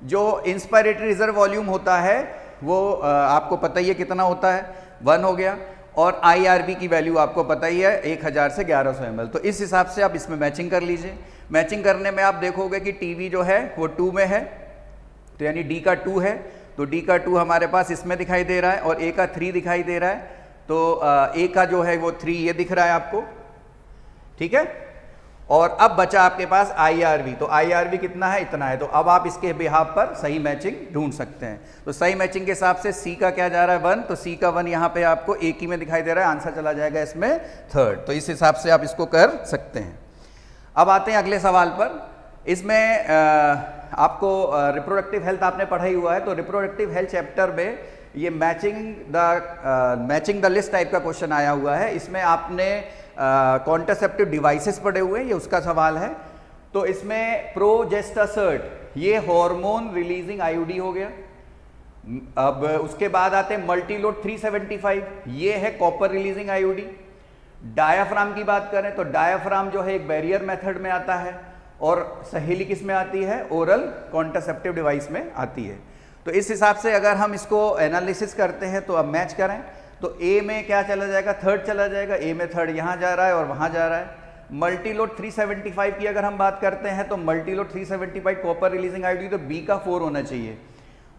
जो इंस्पायरेटरी रिजर्व वॉल्यूम होता है वो आपको पता ही है कितना होता है, 1 हो गया, और आईआरवी की वैल्यू आपको पता ही है 1000 से 1100 ml। तो इस हिसाब से आप इसमें मैचिंग कर लीजिए। मैचिंग करने में आप देखोगे कि टीवी जो है वो 2 में है, तो यानी डी का 2 है, तो डी का 2 हमारे पास इसमें दिखाई दे रहा है, और ए का 3 दिखाई दे रहा है, तो ए का जो है वो 3 ये दिख रहा है आपको, ठीक है। और अब बचा आपके पास आईआरवी, तो आईआरवी कितना है, इतना है, तो अब आप इसके बिहाफ पर सही मैचिंग ढूंढ सकते हैं। तो सही मैचिंग के हिसाब से सी का क्या जा रहा है 1, तो सी का 1 यहाँ पे आपको एक ही में दिखाई दे रहा है, आंसर चला जाएगा इसमें 3rd, तो इस हिसाब से आप इसको कर सकते हैं। अब आते हैं अगले सवाल पर। इसमें आपको रिप्रोडक्टिव हेल्थ आपने पढ़ा ही हुआ है, तो रिप्रोडक्टिव हेल्थ चैप्टर में ये मैचिंग द लिस्ट टाइप का क्वेश्चन आया हुआ है। इसमें आपने कॉन्ट्रासेप्टिव डिवाइसेस पढ़े हुए हैं, ये उसका सवाल है। तो इसमें प्रोजेस्टासर्ट ये हार्मोन रिलीजिंग आईयूडी हो गया। अब उसके बाद आते हैं मल्टीलोड 375, ये है कॉपर रिलीजिंग आईयूडी। डायाफ्राम की बात करें तो डायाफ्राम जो है एक बैरियर मेथड में आता है, और सहेली किस में आती है, ओरल कॉन्ट्रासेप्टिव डिवाइस में आती है। तो इस हिसाब से अगर हम इसको एनालिसिस करते हैं तो अब मैच करें तो ए में क्या चला जाएगा, 3rd चला जाएगा, ए में 3rd यहाँ जा रहा है और वहाँ जा रहा है। मल्टीलोड 375 की अगर हम बात करते हैं तो मल्टीलोड 375 कॉपर रिलीजिंग आईडी, तो बी का 4 होना चाहिए,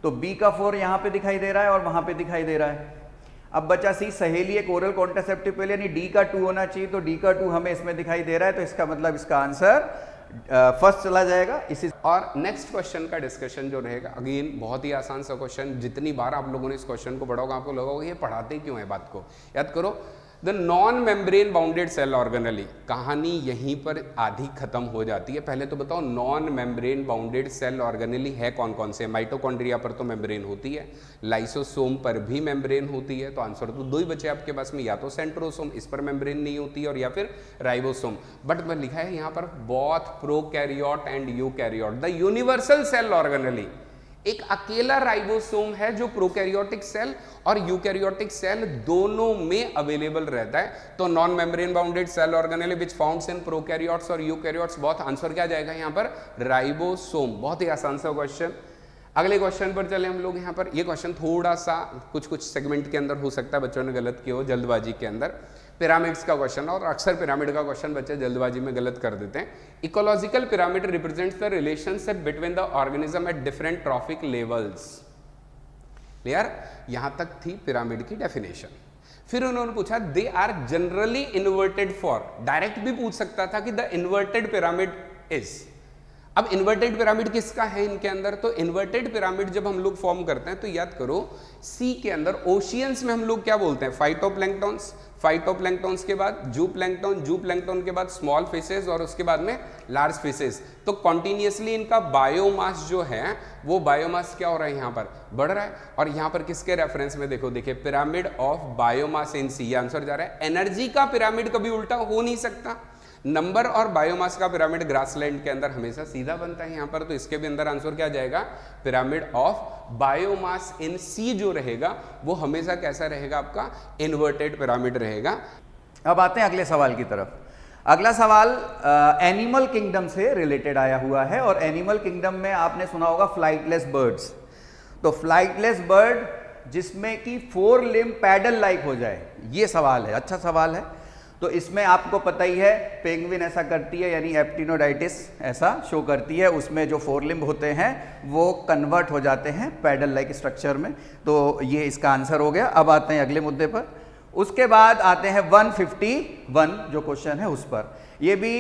तो बी का 4 यहाँ पे दिखाई दे रहा है और वहाँ पे दिखाई दे रहा है। अब बचा सी सहेली एक ओरल कॉन्ट्रासेप्टिव पिल, यानी डी का 2 होना चाहिए, तो डी का 2 हमें इसमें दिखाई दे रहा है, तो इसका मतलब इसका आंसर फर्स्ट चला जाएगा। इसी और नेक्स्ट क्वेश्चन का डिस्कशन जो रहेगा, अगेन बहुत ही आसान सा क्वेश्चन, जितनी बार आप लोगों ने इस क्वेश्चन को पढ़ा होगा आपको लगा होगा ये पढ़ाते क्यों है, बात को याद करो। The non membrane bounded cell organelle, कहानी यहीं पर आधी खत्म हो जाती है। पहले तो बताओ non membrane bounded cell organelle है कौन कौन से। माइटोकॉन्ड्रिया पर तो मेम्ब्रेन होती है, लाइसोसोम पर भी मेम्ब्रेन होती है, तो आंसर तो 2 ही बचे आपके पास में, या तो सेंट्रोसोम, इस पर मेम्ब्रेन नहीं होती है, और या फिर राइबोसोम। बट लिखा है यहाँ पर both prokaryote and eukaryote the universal cell organelle एक अकेला राइबोसोम है जो प्रोकैरियोटिक सेल और यूकैरियोटिक सेल दोनों में अवेलेबल रहता है। तो non membrane bounded cell organelle which founds in prokaryotes और यूकैरियोट्स, बहुत आंसर क्या जाएगा यहाँ पर, राइबोसोम। बहुत ही आसान सा क्वेश्चन। अगले क्वेश्चन पर चले हम लोग। यहाँ पर ये क्वेश्चन थोड़ा सा कुछ सेगमेंट के अंदर हो सकता है बच्चों ने गलत किया हो जल्दबाजी के अंदर। पिरामिड्स का क्वेश्चन, और अक्सर पिरामिड का क्वेश्चन बच्चे जल्दबाजी में गलत कर देते हैं। Ecological pyramid represents the relationship between the organism at different trophic levels. Clear? यहां तक थी पिरामिड की डेफिनेशन। फिर उन्होंने पूछा they are generally inverted for, direct भी पूछ सकता था कि द इन्वर्टेड पिरामिड इज। अब इन्वर्टेड पिरामिड किसका है इनके अंदर, तो इन्वर्टेड पिरामिड जब हम लोग फॉर्म करते हैं तो याद करो सी के अंदर ओशियंस में हम लोग क्या बोलते हैं, फाइटोप्लैंक्टॉन्स, फाइटोप्लैंक्टॉन्स के बाद जूप्लैंक्टॉन, जूप्लैंक्टॉन के बाद स्मॉल फिशेस और उसके बाद में लार्ज फिशेस। तो कॉन्टिन्यूसली इनका बायोमास जो है वो बायोमास क्या हो रहा है, यहाँ पर बढ़ रहा है। और यहाँ पर किसके रेफरेंस में देखो, देखिए pyramid of biomass in sea, answer जा रहा है। एनर्जी का पिरामिड कभी उल्टा हो नहीं सकता। नंबर और बायोमास का पिरामिड ग्रासलैंड के अंदर हमेशा सीधा बनता है यहाँ पर, तो इसके भी अंदर आंसर क्या जाएगा, पिरामिड ऑफ बायोमास इन सी जो रहेगा वो हमेशा कैसा रहेगा, आपका इन्वर्टेड पिरामिड रहेगा। अब आते हैं अगले सवाल की तरफ। अगला सवाल एनिमल किंगडम से रिलेटेड आया हुआ है, और एनिमल किंगडम में आपने सुना होगा फ्लाइटलेस बर्ड्स। तो फ्लाइटलेस बर्ड जिसमें कि 4 लिम्ब पैडल लाइक हो जाए, ये सवाल है। अच्छा सवाल है। तो इसमें आपको पता ही है पेंगुइन ऐसा करती है, यानी एप्टिनोडाइटिस ऐसा शो करती है, उसमें जो 4 लिम्ब होते हैं वो कन्वर्ट हो जाते हैं पैडल लाइक स्ट्रक्चर में। तो ये इसका आंसर हो गया। अब आते हैं अगले मुद्दे पर। उसके बाद आते हैं 151 जो क्वेश्चन है उस पर। ये भी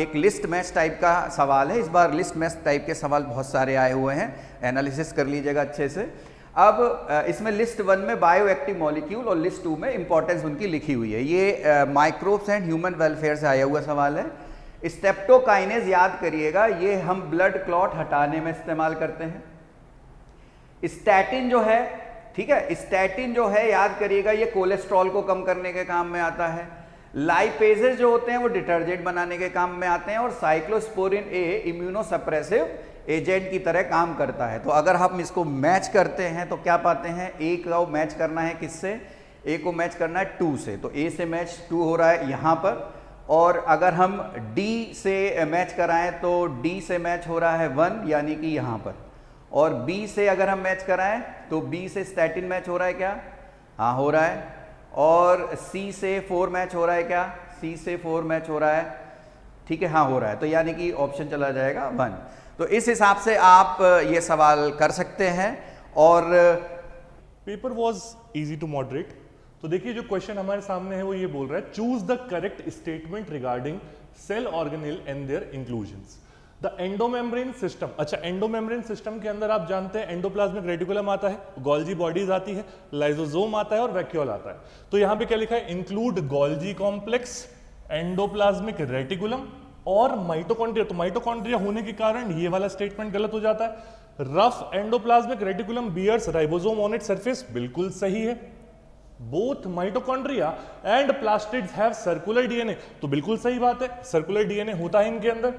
एक लिस्ट मैच टाइप का सवाल है। इस बार लिस्ट मैच टाइप के सवाल बहुत सारे आए हुए हैं, एनालिसिस कर लीजिएगा अच्छे से। अब इसमें लिस्ट 1 में बायो एक्टिव मॉलिक्यूल और लिस्ट 2 में इंपॉर्टेंस उनकी लिखी हुई है। ये माइक्रोब्स एंड ह्यूमन वेलफेयर से आया हुआ सवाल है। स्टेप्टोकाइनेज याद करिएगा, ये हम ब्लड क्लॉट हटाने में इस्तेमाल करते हैं। स्टैटिन जो है, ठीक है, स्टैटिन जो है याद करिएगा ये कोलेस्ट्रॉल को कम करने के काम में आता है। लाइपेजेस जो होते हैं वो डिटर्जेंट बनाने के काम में आते हैं, और साइक्लोस्पोरिन ए इम्यूनोसप्रेसिव एजेंट की तरह काम करता है। तो अगर हम इसको मैच करते हैं तो क्या पाते हैं, ए को मैच करना है किससे, ए को मैच करना है 2 से, तो ए से मैच 2 हो रहा है यहाँ पर। और अगर हम डी से मैच कराएं तो डी से मैच हो रहा है 1, यानी कि यहाँ पर। और बी से अगर हम मैच कराएं तो बी से स्टैटिन मैच हो रहा है क्या, हाँ हो रहा है। और सी से 4 मैच हो रहा है क्या, सी से 4 मैच हो रहा है, ठीक है, हाँ हो रहा है। तो यानी कि ऑप्शन चला जाएगा 1। तो इस हिसाब से आप ये सवाल कर सकते हैं। और paper was easy to moderate. तो देखिए जो क्वेश्चन हमारे सामने है वो ये बोल रहा है, choose the correct statement regarding cell organelle and their inclusions. The endomembrane system, अच्छा एंडोमेम्ब्रेन सिस्टम के अंदर आप जानते हैं एंडोप्लाज्मिक रेटिकुलम आता है, गोल्जी बॉडीज आती है, लाइसोसोम आता है और वैक्यूल आता है। तो यहाँ पे क्या लिखा है, include Golgi complex, endoplasmic reticulum और माइटोकॉन्ड्रिया। तो माइटोकॉन्ड्रिया होने के कारण ये वाला स्टेटमेंट गलत हो जाता है। Rough endoplasmic reticulum bears ribosome on it surface, बिल्कुल सही है। Both mitochondria and plastids have circular DNA, तो बिल्कुल सही बात है, सर्कुलर डीएनए होता है इनके अंदर।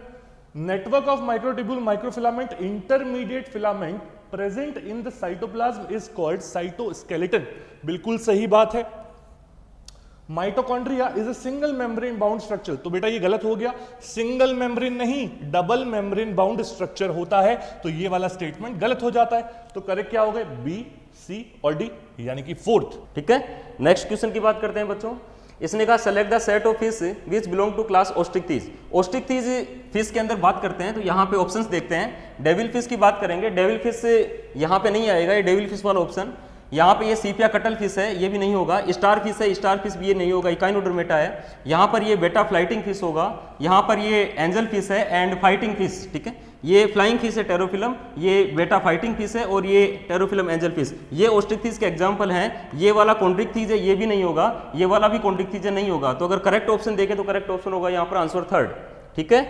Network of microtubule microfilament intermediate filament present in the cytoplasm is called cytoskeleton, बिल्कुल सही बात है। Mitochondria is a single membrane bound structure, तो बेटा ये गलत हो गया, सिंगल मेम्ब्रेन नहीं डबल मेम्ब्रेन बाउंड स्ट्रक्चर होता है, तो ये वाला स्टेटमेंट गलत हो जाता है। तो करेक्ट क्या हो गए, बी, सी और डी, यानी कि 4th। ठीक है, नेक्स्ट क्वेश्चन की बात करते हैं बच्चों। इसने कहा select the set of fish which belong to class osteichthyes. Osteichthyes fish के अंदर बात करते हैं तो यहाँ पे ऑप्शंस देखते हैं। डेविल फिश की बात करेंगे, डेविल फिश यहाँ पे नहीं आएगा, ये डेविल फिश वाला ऑप्शन। यहाँ पे ये सीपिया कटल फिश है, ये भी नहीं होगा। स्टार फिश है, स्टार फिश भी ये नहीं होगा, इकाइनोडर्मेटा है। यहाँ पर ये बेटा फ्लाइटिंग फिश होगा, यहाँ पर ये एंजल फिश है एंड फाइटिंग फिश, ठीक है। ये फ्लाइंग फिश है टेरोफिलम, ये बेटा फाइटिंग फिश है और ये टेरोफिलम एंजल फिश, ये ओस्ट्रिकथीज के एग्जांपल हैं। ये वाला कॉन्ड्रिकथीज है, ये भी नहीं होगा, ये वाला भी कॉन्ड्रिकथीज नहीं होगा। तो अगर करेक्ट ऑप्शन देखें तो करेक्ट ऑप्शन होगा यहाँ पर आंसर 3rd, ठीक है।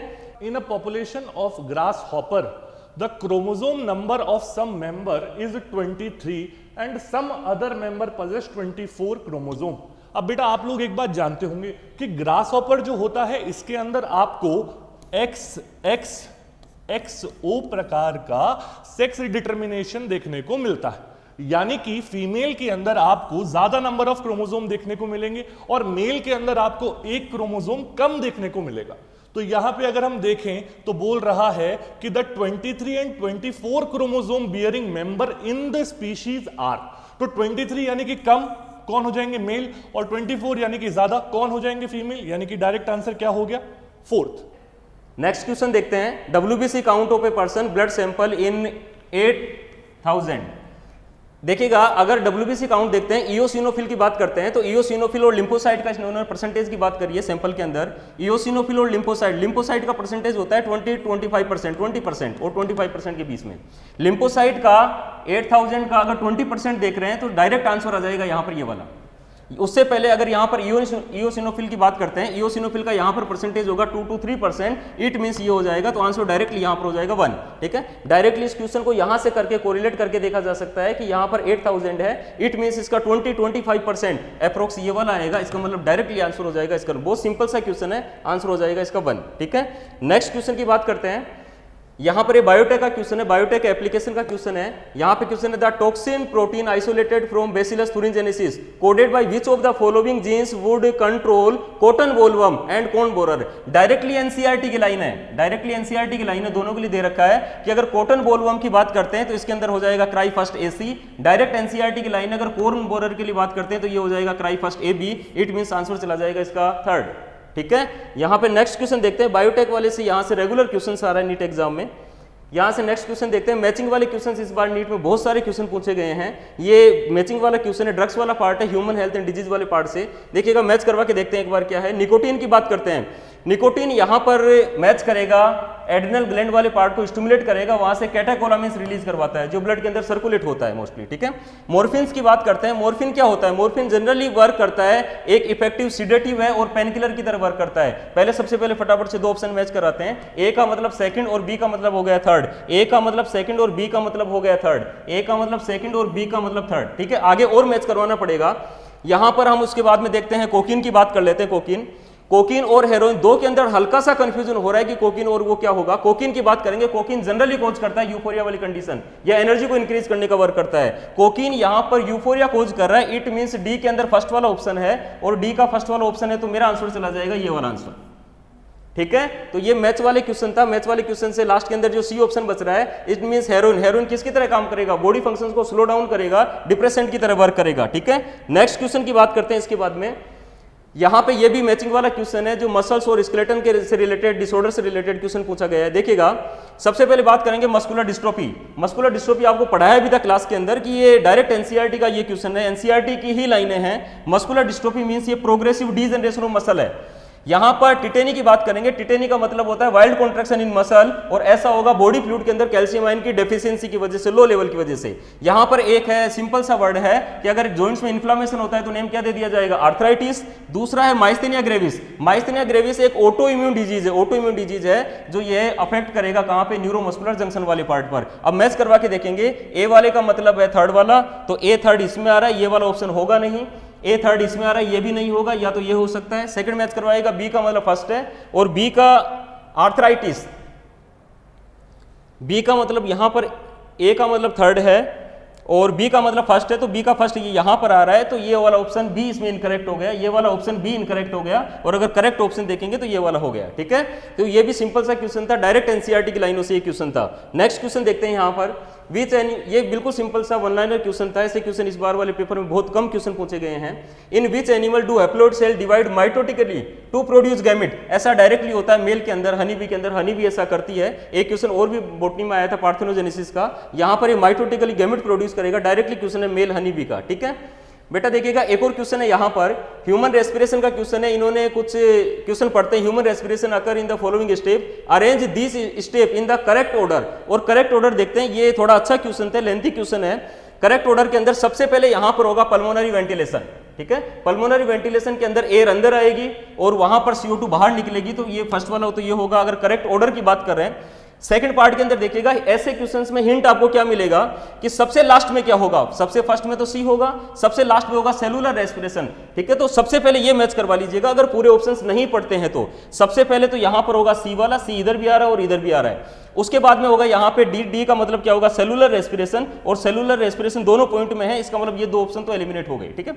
In a population of grass hopper the chromosome number of some member is 23 and some other member possess 24 chromosome. अब बेटा आप लोग एक बात जानते होंगे कि ग्रास हॉपर जो होता है इसके अंदर आपको XO प्रकार का सेक्स डिटर्मिनेशन देखने को मिलता है, यानी कि फीमेल के अंदर आपको ज्यादा नंबर ऑफ क्रोमोसोम देखने को मिलेंगे और मेल के अंदर आपको एक क्रोमोसोम कम देखने को मिलेगा। तो यहां पे अगर हम देखें तो बोल रहा है कि the 23 and 24 chromosome bearing member in the species are, तो 23 यानी कि कम कौन हो जाएंगे मेल, और 24 यानी कि ज्यादा कौन हो जाएंगे फीमेल, यानी कि डायरेक्ट आंसर क्या हो गया, फोर्थ। नेक्स्ट क्वेश्चन देखते हैं, WBC count of a person blood sample इन 8000। देखिएगा अगर WBC काउंट देखते हैं, इओसिनोफिल की बात करते हैं तो इओसिनोफिल और लिम्फोसाइट का इन्होंने परसेंटेज की बात करी है सैंपल के अंदर। इओसिनोफिल और लिम्फोसाइट का परसेंटेज होता है 20-25%, 20% और 25% के बीच में। लिम्फोसाइट का 8000 का अगर 20% देख रहे हैं तो डायरेक्ट आंसर आ जाएगा यहाँ पर ये वाला। उससे पहले अगर यहाँ पर इओसिनोफिल की बात करते हैं, इओसिनोफिल का यहाँ पर परसेंटेज होगा 2 to 3%, इट मींस ये हो जाएगा, तो आंसर डायरेक्टली यहाँ पर हो जाएगा 1। ठीक है, डायरेक्टली इस क्वेश्चन को यहाँ से करके कोरिलेट करके देखा जा सकता है कि यहाँ पर 8000 है, इट मींस इसका 20-25% अप्रोक्स ये वाला आएगा, इसका मतलब डायरेक्टली आंसर हो जाएगा इसका। बहुत सिंपल सा क्वेश्चन है, आंसर हो जाएगा इसका 1। ठीक है, नेक्स्ट क्वेश्चन की बात करते हैं। यहाँ पर ये बायोटेक का क्वेश्चन है, बायोटेक एप्लीकेशन का क्वेश्चन है। यहाँ पे क्वेश्चन है the toxin protein isolated from Bacillus thuringiensis coded by which of the following genes would control cotton bollworm and corn borer. Directly NCERT की लाइन है, डायरेक्टली एनसीईआरटी की लाइन है, दोनों के लिए दे रखा है कि अगर कॉटन बोलवर्म की बात करते हैं तो इसके अंदर हो जाएगा cry first AC। Direct NCERT की लाइन अगर कॉर्न बोरर के लिए बात करते हैं तो ये हो जाएगा cry first AB, it means answer चला जाएगा इसका 3rd। ठीक है, यहाँ पे नेक्स्ट क्वेश्चन देखते हैं, बायोटेक वाले से यहाँ से रेगुलर क्वेश्चन आ रहा है नीट एग्जाम में। यहाँ से नेक्स्ट क्वेश्चन देखते हैं, मैचिंग वाले क्वेश्चन इस बार नीट में बहुत सारे क्वेश्चन पूछे गए हैं। ये मैचिंग वाला क्वेश्चन है, ड्रग्स वाला पार्ट है, ह्यूमन हेल्थ एंड डिजीज वाले पार्ट से। देखिएगा मैच करवा के देखते हैं एक बार क्या है। निकोटीन की बात करते हैं, निकोटीन यहाँ पर मैच करेगा एड्रिनल ग्लैंड वाले पार्ट को स्टिमुलेट करेगा, वहां से कैटेकोलामिन्स रिलीज करवाता है जो ब्लड के अंदर सर्कुलेट होता है मोस्टली। ठीक है, मॉर्फिन्स की बात करते हैं। मॉर्फिन क्या होता है, मॉर्फिन जनरली वर्क करता है, एक इफेक्टिव सिडेटिव है और पेनकिलर की तरह वर्क करता है। पहले सबसे पहले फटाफट से 2 ऑप्शन मैच कराते हैं, ए का मतलब सेकंड और बी का मतलब हो गया 3rd, ए का मतलब सेकंड और बी का मतलब हो गया 3rd, ए का मतलब सेकंड और बी का मतलब 3rd। ठीक है, आगे और मैच करवाना पड़ेगा। यहां पर हम उसके बाद में देखते हैं कोकीन की बात कर लेते हैं। कोकीन और हेरोइन दो के अंदर हल्का सा कंफ्यूजन हो रहा है कि कोकीन और वो क्या होगा। कोकीन की बात करेंगे, कोकीन जनरली कोज करता है यूफोरिया वाली कंडीशन या एनर्जी को इंक्रीज करने का वर्क करता है। कोकीन यहां पर यूफोरिया कोज कर रहा है, इट मींस डी के अंदर फर्स्ट वाला ऑप्शन है और डी का फर्स्ट वाला ऑप्शन है, तो मेरा आंसर चला जाएगा ये वाला आंसर। ठीक है, तो ये मैच वाले क्वेश्चन था। मैच वाले क्वेश्चन से लास्ट के अंदर जो सी ऑप्शन बच रहा है, इट मींस हेरोइन। हेरोइन किसकी तरह काम करेगा, बॉडी फंक्शंस को स्लो डाउन करेगा, डिप्रेसेंट की तरह वर्क करेगा। ठीक है, नेक्स्ट क्वेश्चन की बात करते हैं इसके बाद में। यहां पे ये भी मैचिंग वाला क्वेश्चन है जो मसल्स और स्केलेटन के से रिलेटेड, डिसऑर्डर से रिलेटेड क्वेश्चन पूछा गया है। देखिएगा सबसे पहले बात करेंगे मस्कुलर डिस्ट्रोफी। मस्कुलर डिस्ट्रोफी आपको पढ़ाया भी था क्लास के अंदर कि ये डायरेक्ट एनसीईआरटी का ये क्वेश्चन है, एनसीईआरटी की ही लाइनें हैं। मस्कुलर डिस्ट्रोफी मींस ये प्रोग्रेसिव डीजनरेशन ऑफ मसल है। यहां पर टिटेनी की बात करेंगे, टिटेनी का मतलब होता है वाइल्ड कॉन्ट्रैक्शन इन मसल, और ऐसा होगा बॉडी फ्लूइड के अंदर कैल्शियम आयन की डेफिशिएंसी की वजह से, लो लेवल की वजह से। यहां पर एक है सिंपल सा वर्ड है कि अगर जॉइंट्स में इन्फ्लामेशन होता है तो नेम क्या दे दिया जाएगा, आर्थराइटिस। दूसरा है माइस्थेनिया ग्रेविस। माइस्थेनिया ग्रेविस एक ऑटो इम्यून डिजीज है, ऑटो इम्यून डिजीज है जो ये अफेक्ट करेगा कहां पे, न्यूरोमस्कुलर जंक्शन वाले पार्ट पर। अब मैच करवा के देखेंगे, ए वाले का मतलब है 3rd वाला, तो ए 3rd इसमें आ रहा है, ये वाला ऑप्शन होगा नहीं। ए 3rd इसमें आ रहा है, ये भी नहीं होगा, या तो ये हो सकता है। सेकंड मैच करवाएगा, बी का मतलब फर्स्ट है और बी का आर्थराइटिस, बी का मतलब यहां पर ए का मतलब 3rd है और बी का मतलब फर्स्ट है, तो बी का फर्स्ट ये यहां पर आ रहा है, तो ये वाला ऑप्शन बी इसमें इनकरेक्ट हो गया, ये वाला ऑप्शन बी इनकरेक्ट हो गया, और अगर करेक्ट ऑप्शन देखेंगे तो ये वाला हो गया। ठीक है, तो ये भी सिंपल सा क्वेश्चन था, डायरेक्ट एनसीईआरटी की लाइनों से ये क्वेश्चन था। नेक्स्ट क्वेश्चन देखते हैं यहां पर, ये बिल्कुल सिंपल सा 1 लाइनर क्वेश्चन था। ऐसे क्वेश्चन इस बार वाले पेपर में बहुत कम क्वेश्चन पूछे गए हैं। In which animal do haploid cell divide mitotically to produce gamete. ऐसा डायरेक्टली होता है मेल के अंदर, हनी बी के अंदर, हनी बी ऐसा करती है। एक क्वेश्चन और भी बॉटनी में आया था पार्थेनोजेनेसिस का, यहां पर ये माइटोटिकली गैमेट प्रोड्यूस करेगा, डायरेक्टली क्वेश्चन है मेल हनी बी का। ठीक है बेटा, देखिएगा एक और क्वेश्चन है यहाँ पर, ह्यूमन रेस्पिरेशन का क्वेश्चन है। इन्होंने कुछ क्वेश्चन पढ़ते हैं, human respiration occur in the following step, arrange this step in the correct order. और करेक्ट ऑर्डर देखते हैं, ये थोड़ा अच्छा क्वेश्चन था, लेंथी क्वेश्चन है। करेक्ट ऑर्डर के अंदर सबसे पहले यहां पर होगा पल्मोनरी वेंटिलेशन। ठीक है, पल्मोनरी वेंटिलेशन के अंदर एयर अंदर आएगी और वहां पर CO2 बाहर निकलेगी, तो ये फर्स्ट वाला हो तो ये होगा, अगर करेक्ट ऑर्डर की बात कर रहे हैं। सेकंड पार्ट के अंदर देखिएगा, ऐसे क्वेश्चंस में हिंट आपको क्या मिलेगा कि सबसे लास्ट में क्या होगा, सबसे फर्स्ट में तो सी होगा, सबसे लास्ट में होगा सेलुलर रेस्पिरेशन। ठीक है, तो सबसे पहले ये मैच करवा लीजिएगा, अगर पूरे ऑप्शंस नहीं पढ़ते हैं तो। सबसे पहले तो यहां पर होगा सी वाला, सी इधर भी आ रहा है और इधर भी आ रहा है। उसके बाद में होगा यहाँ पे डी का मतलब क्या होगा, सेलुलर रेस्पिरेशन, और सेलुलर रेस्पिरेशन दोनों पॉइंट में है, इसका मतलब ये 2 ऑप्शन तो एलिमिनेट हो गए। ठीक है,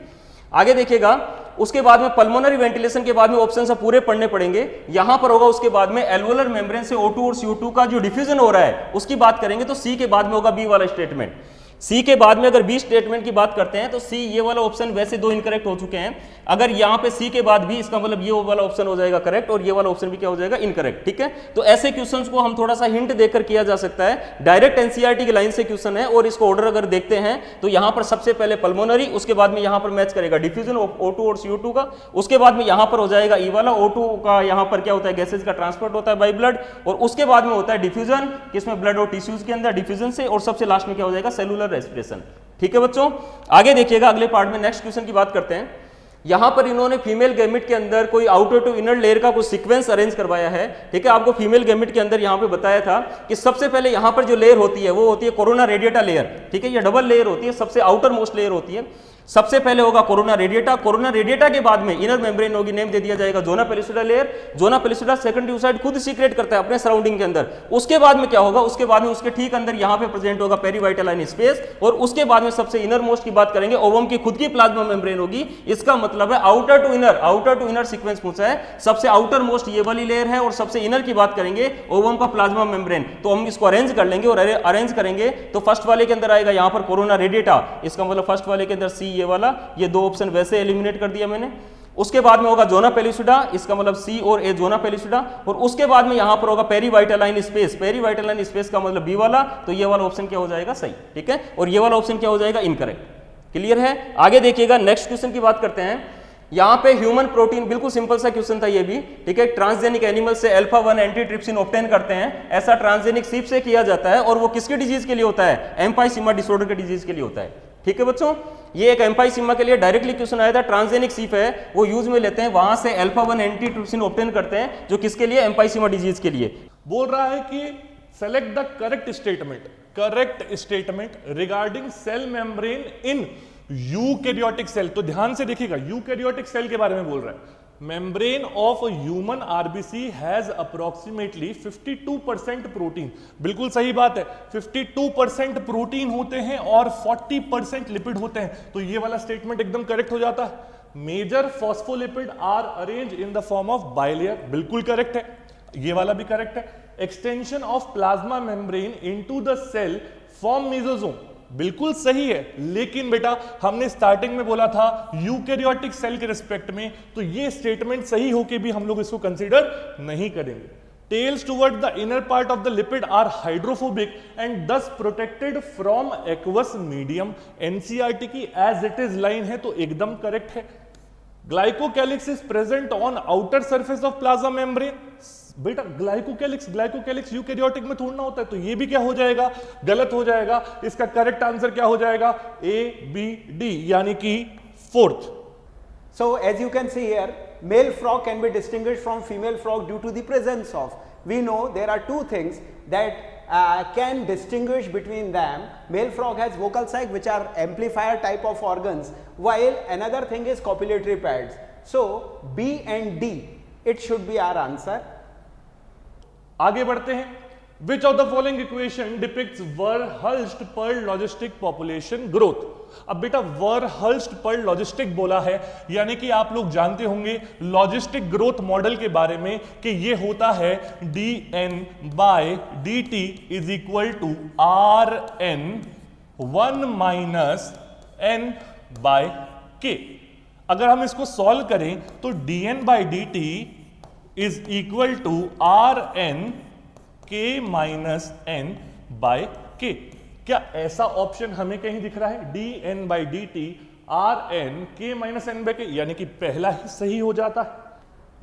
आगे देखिएगा, उसके बाद में पल्मोनरी वेंटिलेशन के बाद में ऑप्शन सब पूरे पढ़ने पड़ेंगे। यहां पर होगा उसके बाद में एल्वोलर मेम्ब्रेन से O2 और CO2 का जो डिफ्यूजन हो रहा है उसकी बात करेंगे, तो सी के बाद में होगा बी वाला स्टेटमेंट। सी के बाद में अगर बी स्टेटमेंट की बात करते हैं तो सी ये वाला ऑप्शन वैसे 2 इनकरेक्ट हो चुके हैं, अगर यहाँ पे सी के बाद भी, इसका मतलब ये वाला ऑप्शन हो जाएगा करेक्ट और ये वाला ऑप्शन भी क्या हो जाएगा, इनकरेक्ट। ठीक है, तो ऐसे क्वेश्चंस को हम थोड़ा सा हिंट देकर किया जा सकता है। डायरेक्ट एनसीईआरटी की लाइन से क्वेश्चन है और इसको ऑर्डर अगर देखते हैं तो यहाँ पर सबसे पहले पल्मोनरी, उसके बाद में यहाँ पर मैच करेगा डिफ्यूजन ऑफ O2 और CO2 का, उसके बाद में यहाँ पर हो जाएगा ई वाला O2 का, यहाँ पर क्या होता है, गैसेज का ट्रांसपोर्ट होता है बाई ब्लड, और उसके बाद में होता है डिफ्यूजन, किसमें, ब्लड और टिश्यूज के अंदर डिफ्यूजन से, और सबसे लास्ट में क्या हो जाएगा, सेलुलर रेस्पिरेशन। ठीक है बच्चों, आगे देखिएगा अगले पार्ट में नेक्स्ट क्वेश्चन की बात करते हैं। यहां पर इन्होंने फीमेल गैमेट के अंदर कोई आउटर टू इनर लेयर का कुछ सीक्वेंस अरेंज करवाया है। ठीक है, आपको फीमेल गैमेट के अंदर यहां पे बताया था कि सबसे पहले यहां पर जो लेयर होती है वो होती है कोरोना रेडिएटा लेयर। ठीक है, ये डबल लेयर होती है, सबसे आउटर मोस्ट लेयर होती है। सबसे पहले होगा कोरोना रेडिएटा, कोरोना रेडिएटा के बाद में इनर मेम्ब्रेन होगी, नेम दे दिया जाएगा zona pellucida layer. Zona pellucida secondary side खुद सीक्रेट करता है अपने सराउंडिंग के अंदर। उसके बाद में क्या होगा, उसके बाद में उसके ठीक अंदर यहां पे प्रेजेंट होगा पेरीवाइटलाइन स्पेस, और उसके बाद में सबसे इनर मोस्ट की बात करेंगे, ओवम की खुद की प्लाज्मा मेम्ब्रेन होगी। इसका मतलब है आउटर टू इनर सीक्वेंस पूछा है, सबसे आउटर मोस्ट ये वाली लेयर है और सबसे इनर की बात करेंगे ओवम का प्लाज्मा मेम्ब्रेन। तो हम इसको अरेंज कर लेंगे और अरेंज करेंगे तो फर्स्ट वाले के अंदर आएगा यहां पर कोरोना रेडिएटा, इसका मतलब फर्स्ट वाले के अंदर सी ये वाला, ये 2 ऑप्शन वैसे एलिमिनेट कर दिया मैंने। उसके बाद में होगा जोना पेलिसिडा, इसका मतलब सी और ए जोना पेलिसिडा, और उसके बाद में यहां पर होगा पेरीवाइटलाइन स्पेस, पेरीवाइटलाइन स्पेस का मतलब बी वाला, तो ये वाला ऑप्शन क्या हो जाएगा, सही। ठीक है, और ये वाला ऑप्शन क्या हो जाएगा, इनकरेक्ट। क्लियर है, आगे देखिएगा नेक्स्ट क्वेश्चन की बात करते हैं। यहां पे ह्यूमन प्रोटीन, बिल्कुल सिंपल सा क्वेश्चन था ये भी। ठीक है, ट्रांसजेनिक एनिमल से अल्फा-1 एंटीट्रिप्सिन ऑब्टेन करते हैं, ऐसा ट्रांसजेनिक सीप से किया जाता है, और वो किसके डिजीज के लिए होता है, एम्फाइसीमा डिसऑर्डर के डिजीज के लिए होता है। ठीक है बच्चों, ये एक एम्फाइसीमा के लिए डायरेक्टली क्वेश्चन आया था। ट्रांसजेनिक सीप है वो यूज में लेते हैं, वहां से अल्फा-1 एंटीट्रिप्सिन ऑब्टेन करते हैं, जो किसके लिए, एम्फाइसीमा डिजीज के लिए। बोल रहा है कि select the correct statement regarding cell membrane in eukaryotic cell. तो ध्यान से देखिएगा, यूकैरियोटिक सेल के बारे में बोल रहा है। Membrane of human RBC has approximately 52% protein. बिल्कुल सही बात है, 52% प्रोटीन होते हैं और 40% लिपिड होते हैं, तो ये वाला स्टेटमेंट एकदम करेक्ट हो जाता है। Major phospholipid are arrange in the form of bilayer, बिल्कुल करेक्ट है, ये वाला भी करेक्ट है। Extension of plasma membrane into the cell form mesosome, बिल्कुल सही है, लेकिन बेटा हमने स्टार्टिंग में बोला था यूकैरियोटिक सेल के रिस्पेक्ट में, तो ये स्टेटमेंट सही होके भी हम लोग इसको कंसीडर नहीं करेंगे। Tails toward the inner part of the lipid are hydrophobic and thus protected from aqueous medium. NCERT की एज इट इज लाइन है तो एकदम करेक्ट है। Glycocalyx is present on outer surface of plasma membrane. बेटा ग्लाइकोकैलिक्स यूकैरियोटिक में थोड़ा ना होता है, तो ये भी क्या हो जाएगा, गलत हो जाएगा। इसका करेक्ट आंसर क्या हो जाएगा, ए बी डी, यानी कि 4th। So as you can see here, male frog can be distinguished from female frog due to the presence of, we know there are 2 things that can distinguish between them. Male frog has vocal sac which are amplifier type of organs, while another thing is copulatory pads. So B and D, it should be our answer. आगे बढ़ते हैं। Which of the following equation depicts Verhulst-Pearl logistic population growth? अब बेटा Verhulst-Pearl logistic बोला है, यानी कि आप लोग जानते होंगे लॉजिस्टिक ग्रोथ मॉडल के बारे में कि ये होता है dn by dt is equal to rn 1 minus n by k। अगर हम इसको सॉल्व करें तो dn by dt is equal to rn k minus n by k। क्या ऐसा ऑप्शन हमें कहीं दिख रहा है, dn by dt rn k minus n by k, यानी कि पहला ही सही हो जाता है।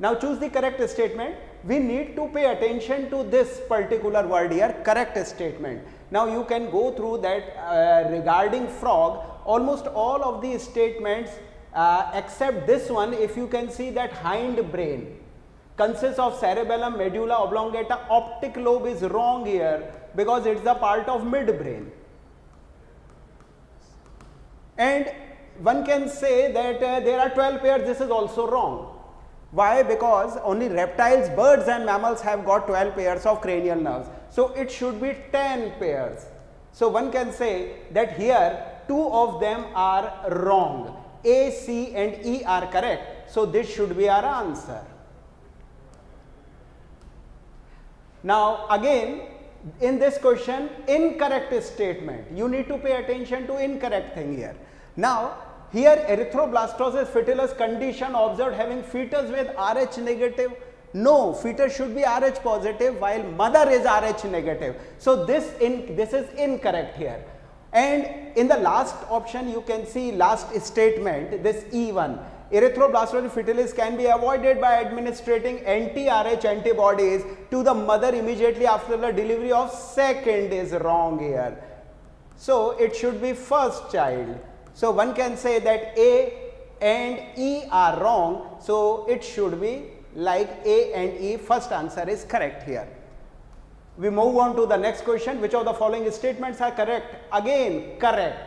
Now choose the correct statement. We need to pay attention to this particular word here, correct statement. Now you can go through that regarding frog, almost all of the statements except this one, if you can see that hind brain consists of cerebellum, medulla oblongata, optic lobe is wrong here because it's the part of midbrain. And one can say that there are 12 pairs, this is also wrong. Why? Because only reptiles, birds and mammals have got 12 pairs of cranial nerves. So it should be 10 pairs. So one can say that here 2 of them are wrong. A, C and E are correct. So this should be our answer. Now again, in this question, incorrect statement. You need to pay attention to incorrect thing here. Now here erythroblastosis fetalis condition observed having fetus with Rh negative. No, fetus should be Rh positive while mother is Rh negative. So this is incorrect here. And in the last option you can see last statement, this E1. Erythroblastosis fetalis can be avoided by administering anti-Rh antibodies to the mother immediately after the delivery of second is wrong here. So it should be first child. So one can say that A and E are wrong. So it should be like A and E. First answer is correct here. We move on to the next question. Which of the following statements are correct? Again, correct.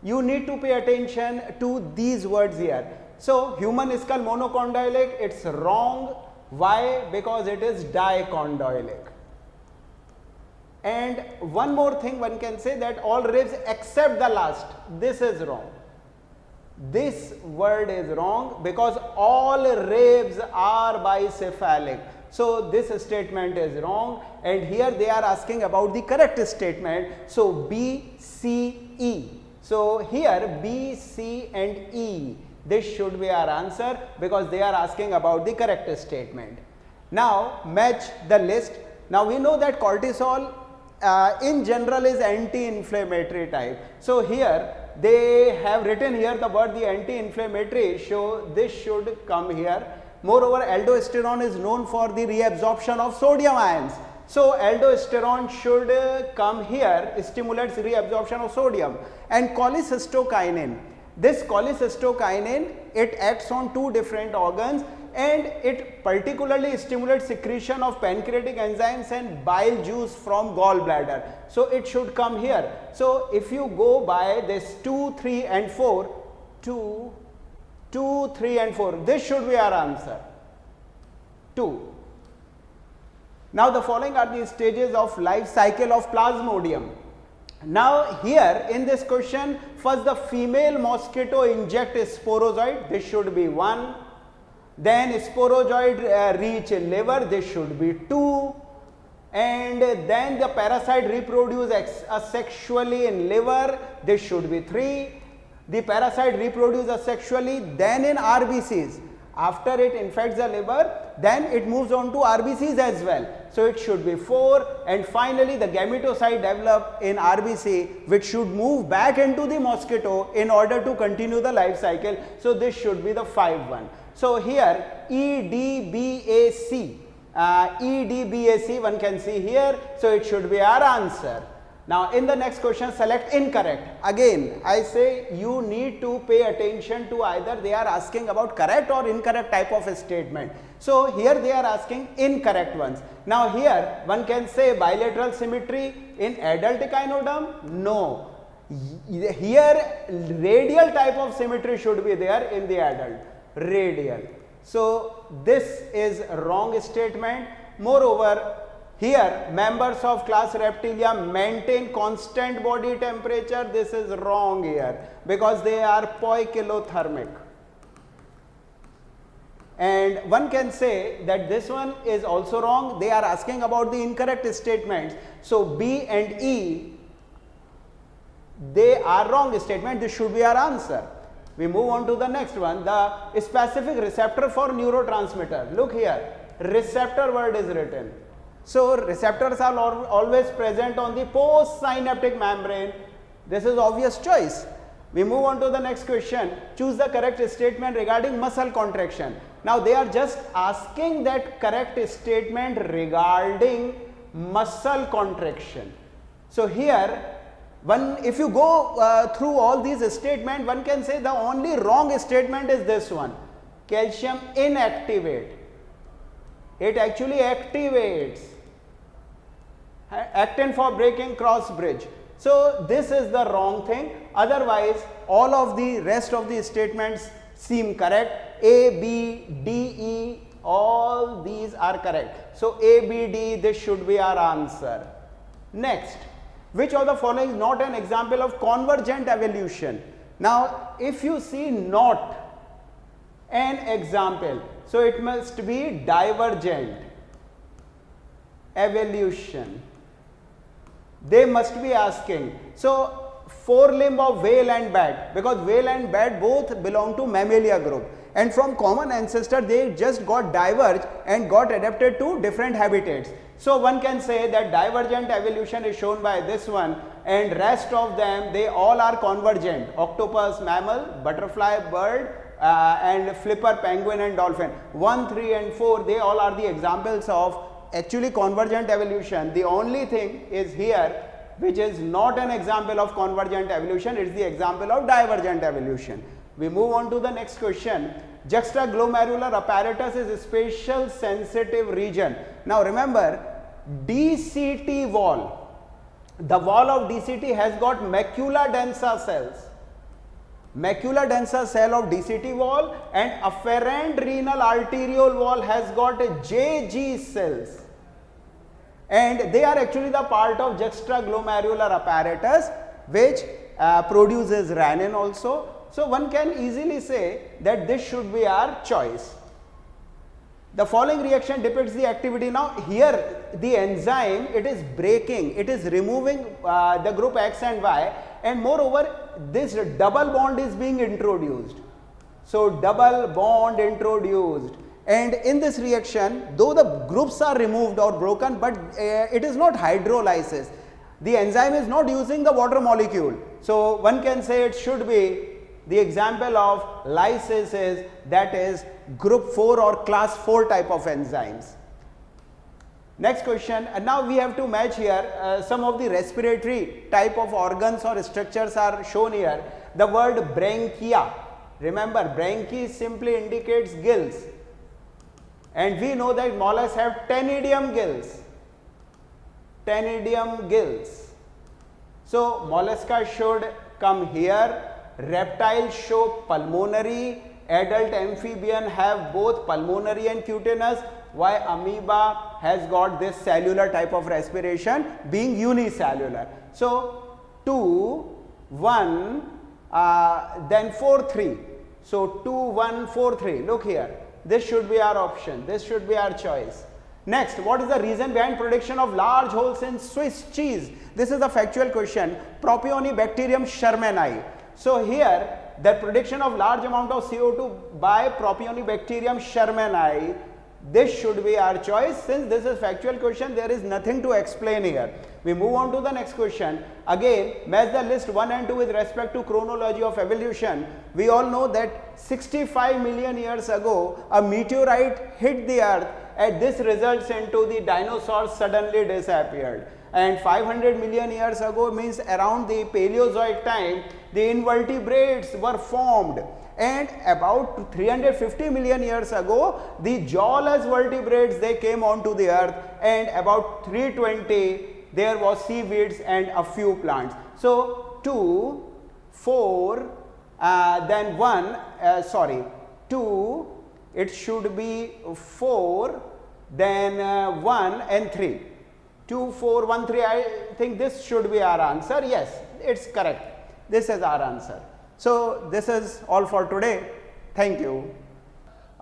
You need to pay attention to these words here. So human skull monocondylic, it's wrong. Why? Because it is dicondylic. And one more thing one can say, that all ribs except the last, this is wrong. This word is wrong because all ribs are bicephalic. So this statement is wrong, and here they are asking about the correct statement. So B, C, E. So here B, C and E, this should be our answer because they are asking about the correct statement. Now match the list. Now we know that cortisol in general is anti-inflammatory type. So here they have written here the word the anti-inflammatory, so this should come here. Moreover, aldosterone is known for the reabsorption of sodium ions. So aldosterone should come here, stimulates reabsorption of sodium. And cholecystokinin, this cholecystokinin, it acts on 2 different organs, and it particularly stimulates secretion of pancreatic enzymes and bile juice from gallbladder. So it should come here. So if you go by this 2, 3 and 4, 2, 3 and 4, this should be our answer. 2. Now the following are the stages of life cycle of Plasmodium. Now here in this question, first the female mosquito injects sporozoid, this should be 1. Then sporozoid reach liver, this should be 2. And then the parasite reproduce asexually in liver, this should be 3. The parasite reproduce asexually then in RBCs. After it infects the liver, then it moves on to RBCs as well. So it should be 4. And finally the gametocyte develop in RBC, which should move back into the mosquito in order to continue the life cycle. So this should be the 5 one. So here EDBAC, EDBAC one can see here. So it should be our answer. Now in the next question, select incorrect. Again I say you need to pay attention to either they are asking about correct or incorrect type of a statement. So here they are asking incorrect ones. Now here one can say bilateral symmetry in adult echinoderm. No. Here radial type of symmetry should be there in the adult. Radial. So this is wrong statement. Moreover, here members of class Reptilia maintain constant body temperature. This is wrong here because they are poikilothermic. And one can say that this one is also wrong. They are asking about the incorrect statements. So B and E, they are wrong statement. This should be our answer. We move on to the next one, the specific receptor for neurotransmitter. Look here, receptor word is written. So receptors are always present on the postsynaptic membrane. This is obvious choice. We move on to the next question. Choose the correct statement regarding muscle contraction. Now they are just asking that correct statement regarding muscle contraction. So here, if you go through all these statements, one can say the only wrong statement is this one. Calcium inactivate. It actually activates. Actin for breaking cross bridge. So this is the wrong thing. Otherwise, all of the rest of the statements seem correct. A, B, D, E, all these are correct. So A, B, D, this should be our answer. Next, which of the following is not an example of convergent evolution? Now, if you see not an example, so it must be divergent evolution. They must be asking. So, forelimb of whale and bat, because whale and bat both belong to Mammalia group, and from common ancestor they just got diverged and got adapted to different habitats. So one can say that divergent evolution is shown by this one, and rest of them, they all are convergent: octopus, mammal, butterfly, bird, and flipper, penguin and dolphin. 1, 3 and 4, they all are the examples of actually convergent evolution. The only thing is here which is not an example of convergent evolution, it is the example of divergent evolution. We move on to the next question. Juxtaglomerular apparatus is a spatial sensitive region. Now remember, DCT wall, the wall of DCT has got macula densa cells. Macula densa cell of DCT wall, and afferent renal arteriole wall has got a JG cells, and they are actually the part of juxtaglomerular apparatus which produces renin also. So one can easily say that this should be our choice. The following reaction depicts the activity. Now here the enzyme, it is breaking, it is removing the group X and Y, and moreover this double bond is being introduced. So double bond introduced, and in this reaction, though the groups are removed or broken, but it is not hydrolysis. The enzyme is not using the water molecule. So one can say it should be the example of lysis is, that is group 4 or class 4 type of enzymes. Next question, and now we have to match here some of the respiratory type of organs or structures are shown here. The word branchia, remember branchi simply indicates gills, and we know that mollusks have ctenidium gills. Ctenidium gills. So mollusca should come here. Reptiles show pulmonary, adult amphibian have both pulmonary and cutaneous, while amoeba has got this cellular type of respiration being unicellular. So 2, 1, then 4, 3. So 2, 1, 4, 3. Look here. This should be our option. This should be our choice. Next, what is the reason behind production of large holes in Swiss cheese? This is a factual question. Propionibacterium shermani. So here the prediction of large amount of CO2 by Propionibacterium shermani, this should be our choice. Since this is factual question, there is nothing to explain here. We move on to the next question. Again, match the list 1 and 2 with respect to chronology of evolution. We all know that 65 million years ago a meteorite hit the earth, and this results into the dinosaurs suddenly disappeared. And 500 million years ago means around the Paleozoic time, the invertebrates were formed, and about 350 million years ago the jawless vertebrates, they came onto the earth, and about 320 there was seaweeds and a few plants. So 2, 4, then 1, 2, it should be 4, then 1 and 3. 2, 4, 1, 3, I think this should be our answer. Yes, it's correct. This is our answer. So this is all for today. Thank you.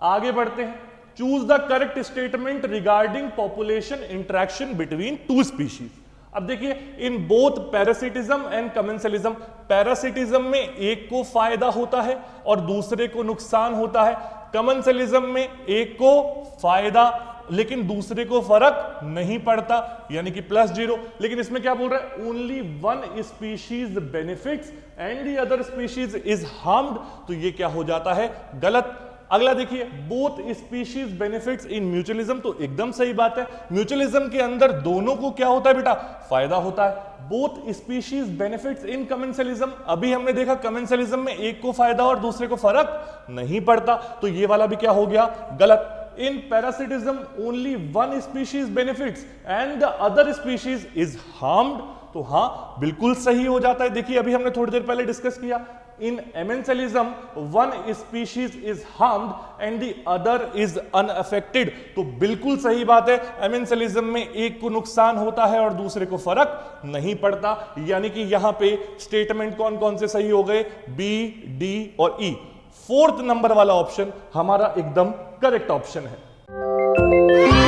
आगे बढ़ते हैं. Choose the correct statement regarding population interaction between two species. अब देखिए, in both parasitism and commensalism, parasitism में एक को फायदा होता है और दूसरे को नुकसान होता है. commensalism में एक को फायदा लेकिन दूसरे को फर्क नहीं पड़ता, यानी कि +0. लेकिन इसमें क्या बोल रहा है? Only one species benefits and the other species is harmed. तो ये क्या हो जाता है? गलत. अगला देखिए, both species benefits in mutualism. तो एकदम सही बात है. म्यूचुअलिज्म के अंदर दोनों को क्या होता है बेटा? फायदा होता है. Both species benefits in commensalism. अभी हमने देखा कमेंसलिज्म में एक को फायदा और दूसरे को फर्क नहीं पड़ता. तो ये वाला भी क्या हो गया? गलत. In parasitism, only one species benefits and the other species is harmed. तो हाँ, बिल्कुल सही हो जाता है. देखिए, अभी हमने थोड़ी देर पहले डिस्कस किया, in एमेंसेलिज्म one species is harmed and the other is unaffected। तो बिल्कुल सही बात है, एमेंसेलिज्म में एक को नुकसान होता है और दूसरे को फर्क नहीं पड़ता। यानी कि यहां पे स्टेटमेंट कौन कौन से सही हो गए, बी, डी और ई। फोर्थ नंबर वाला ऑप्शन हमारा एकदम करेक्ट ऑप्शन है।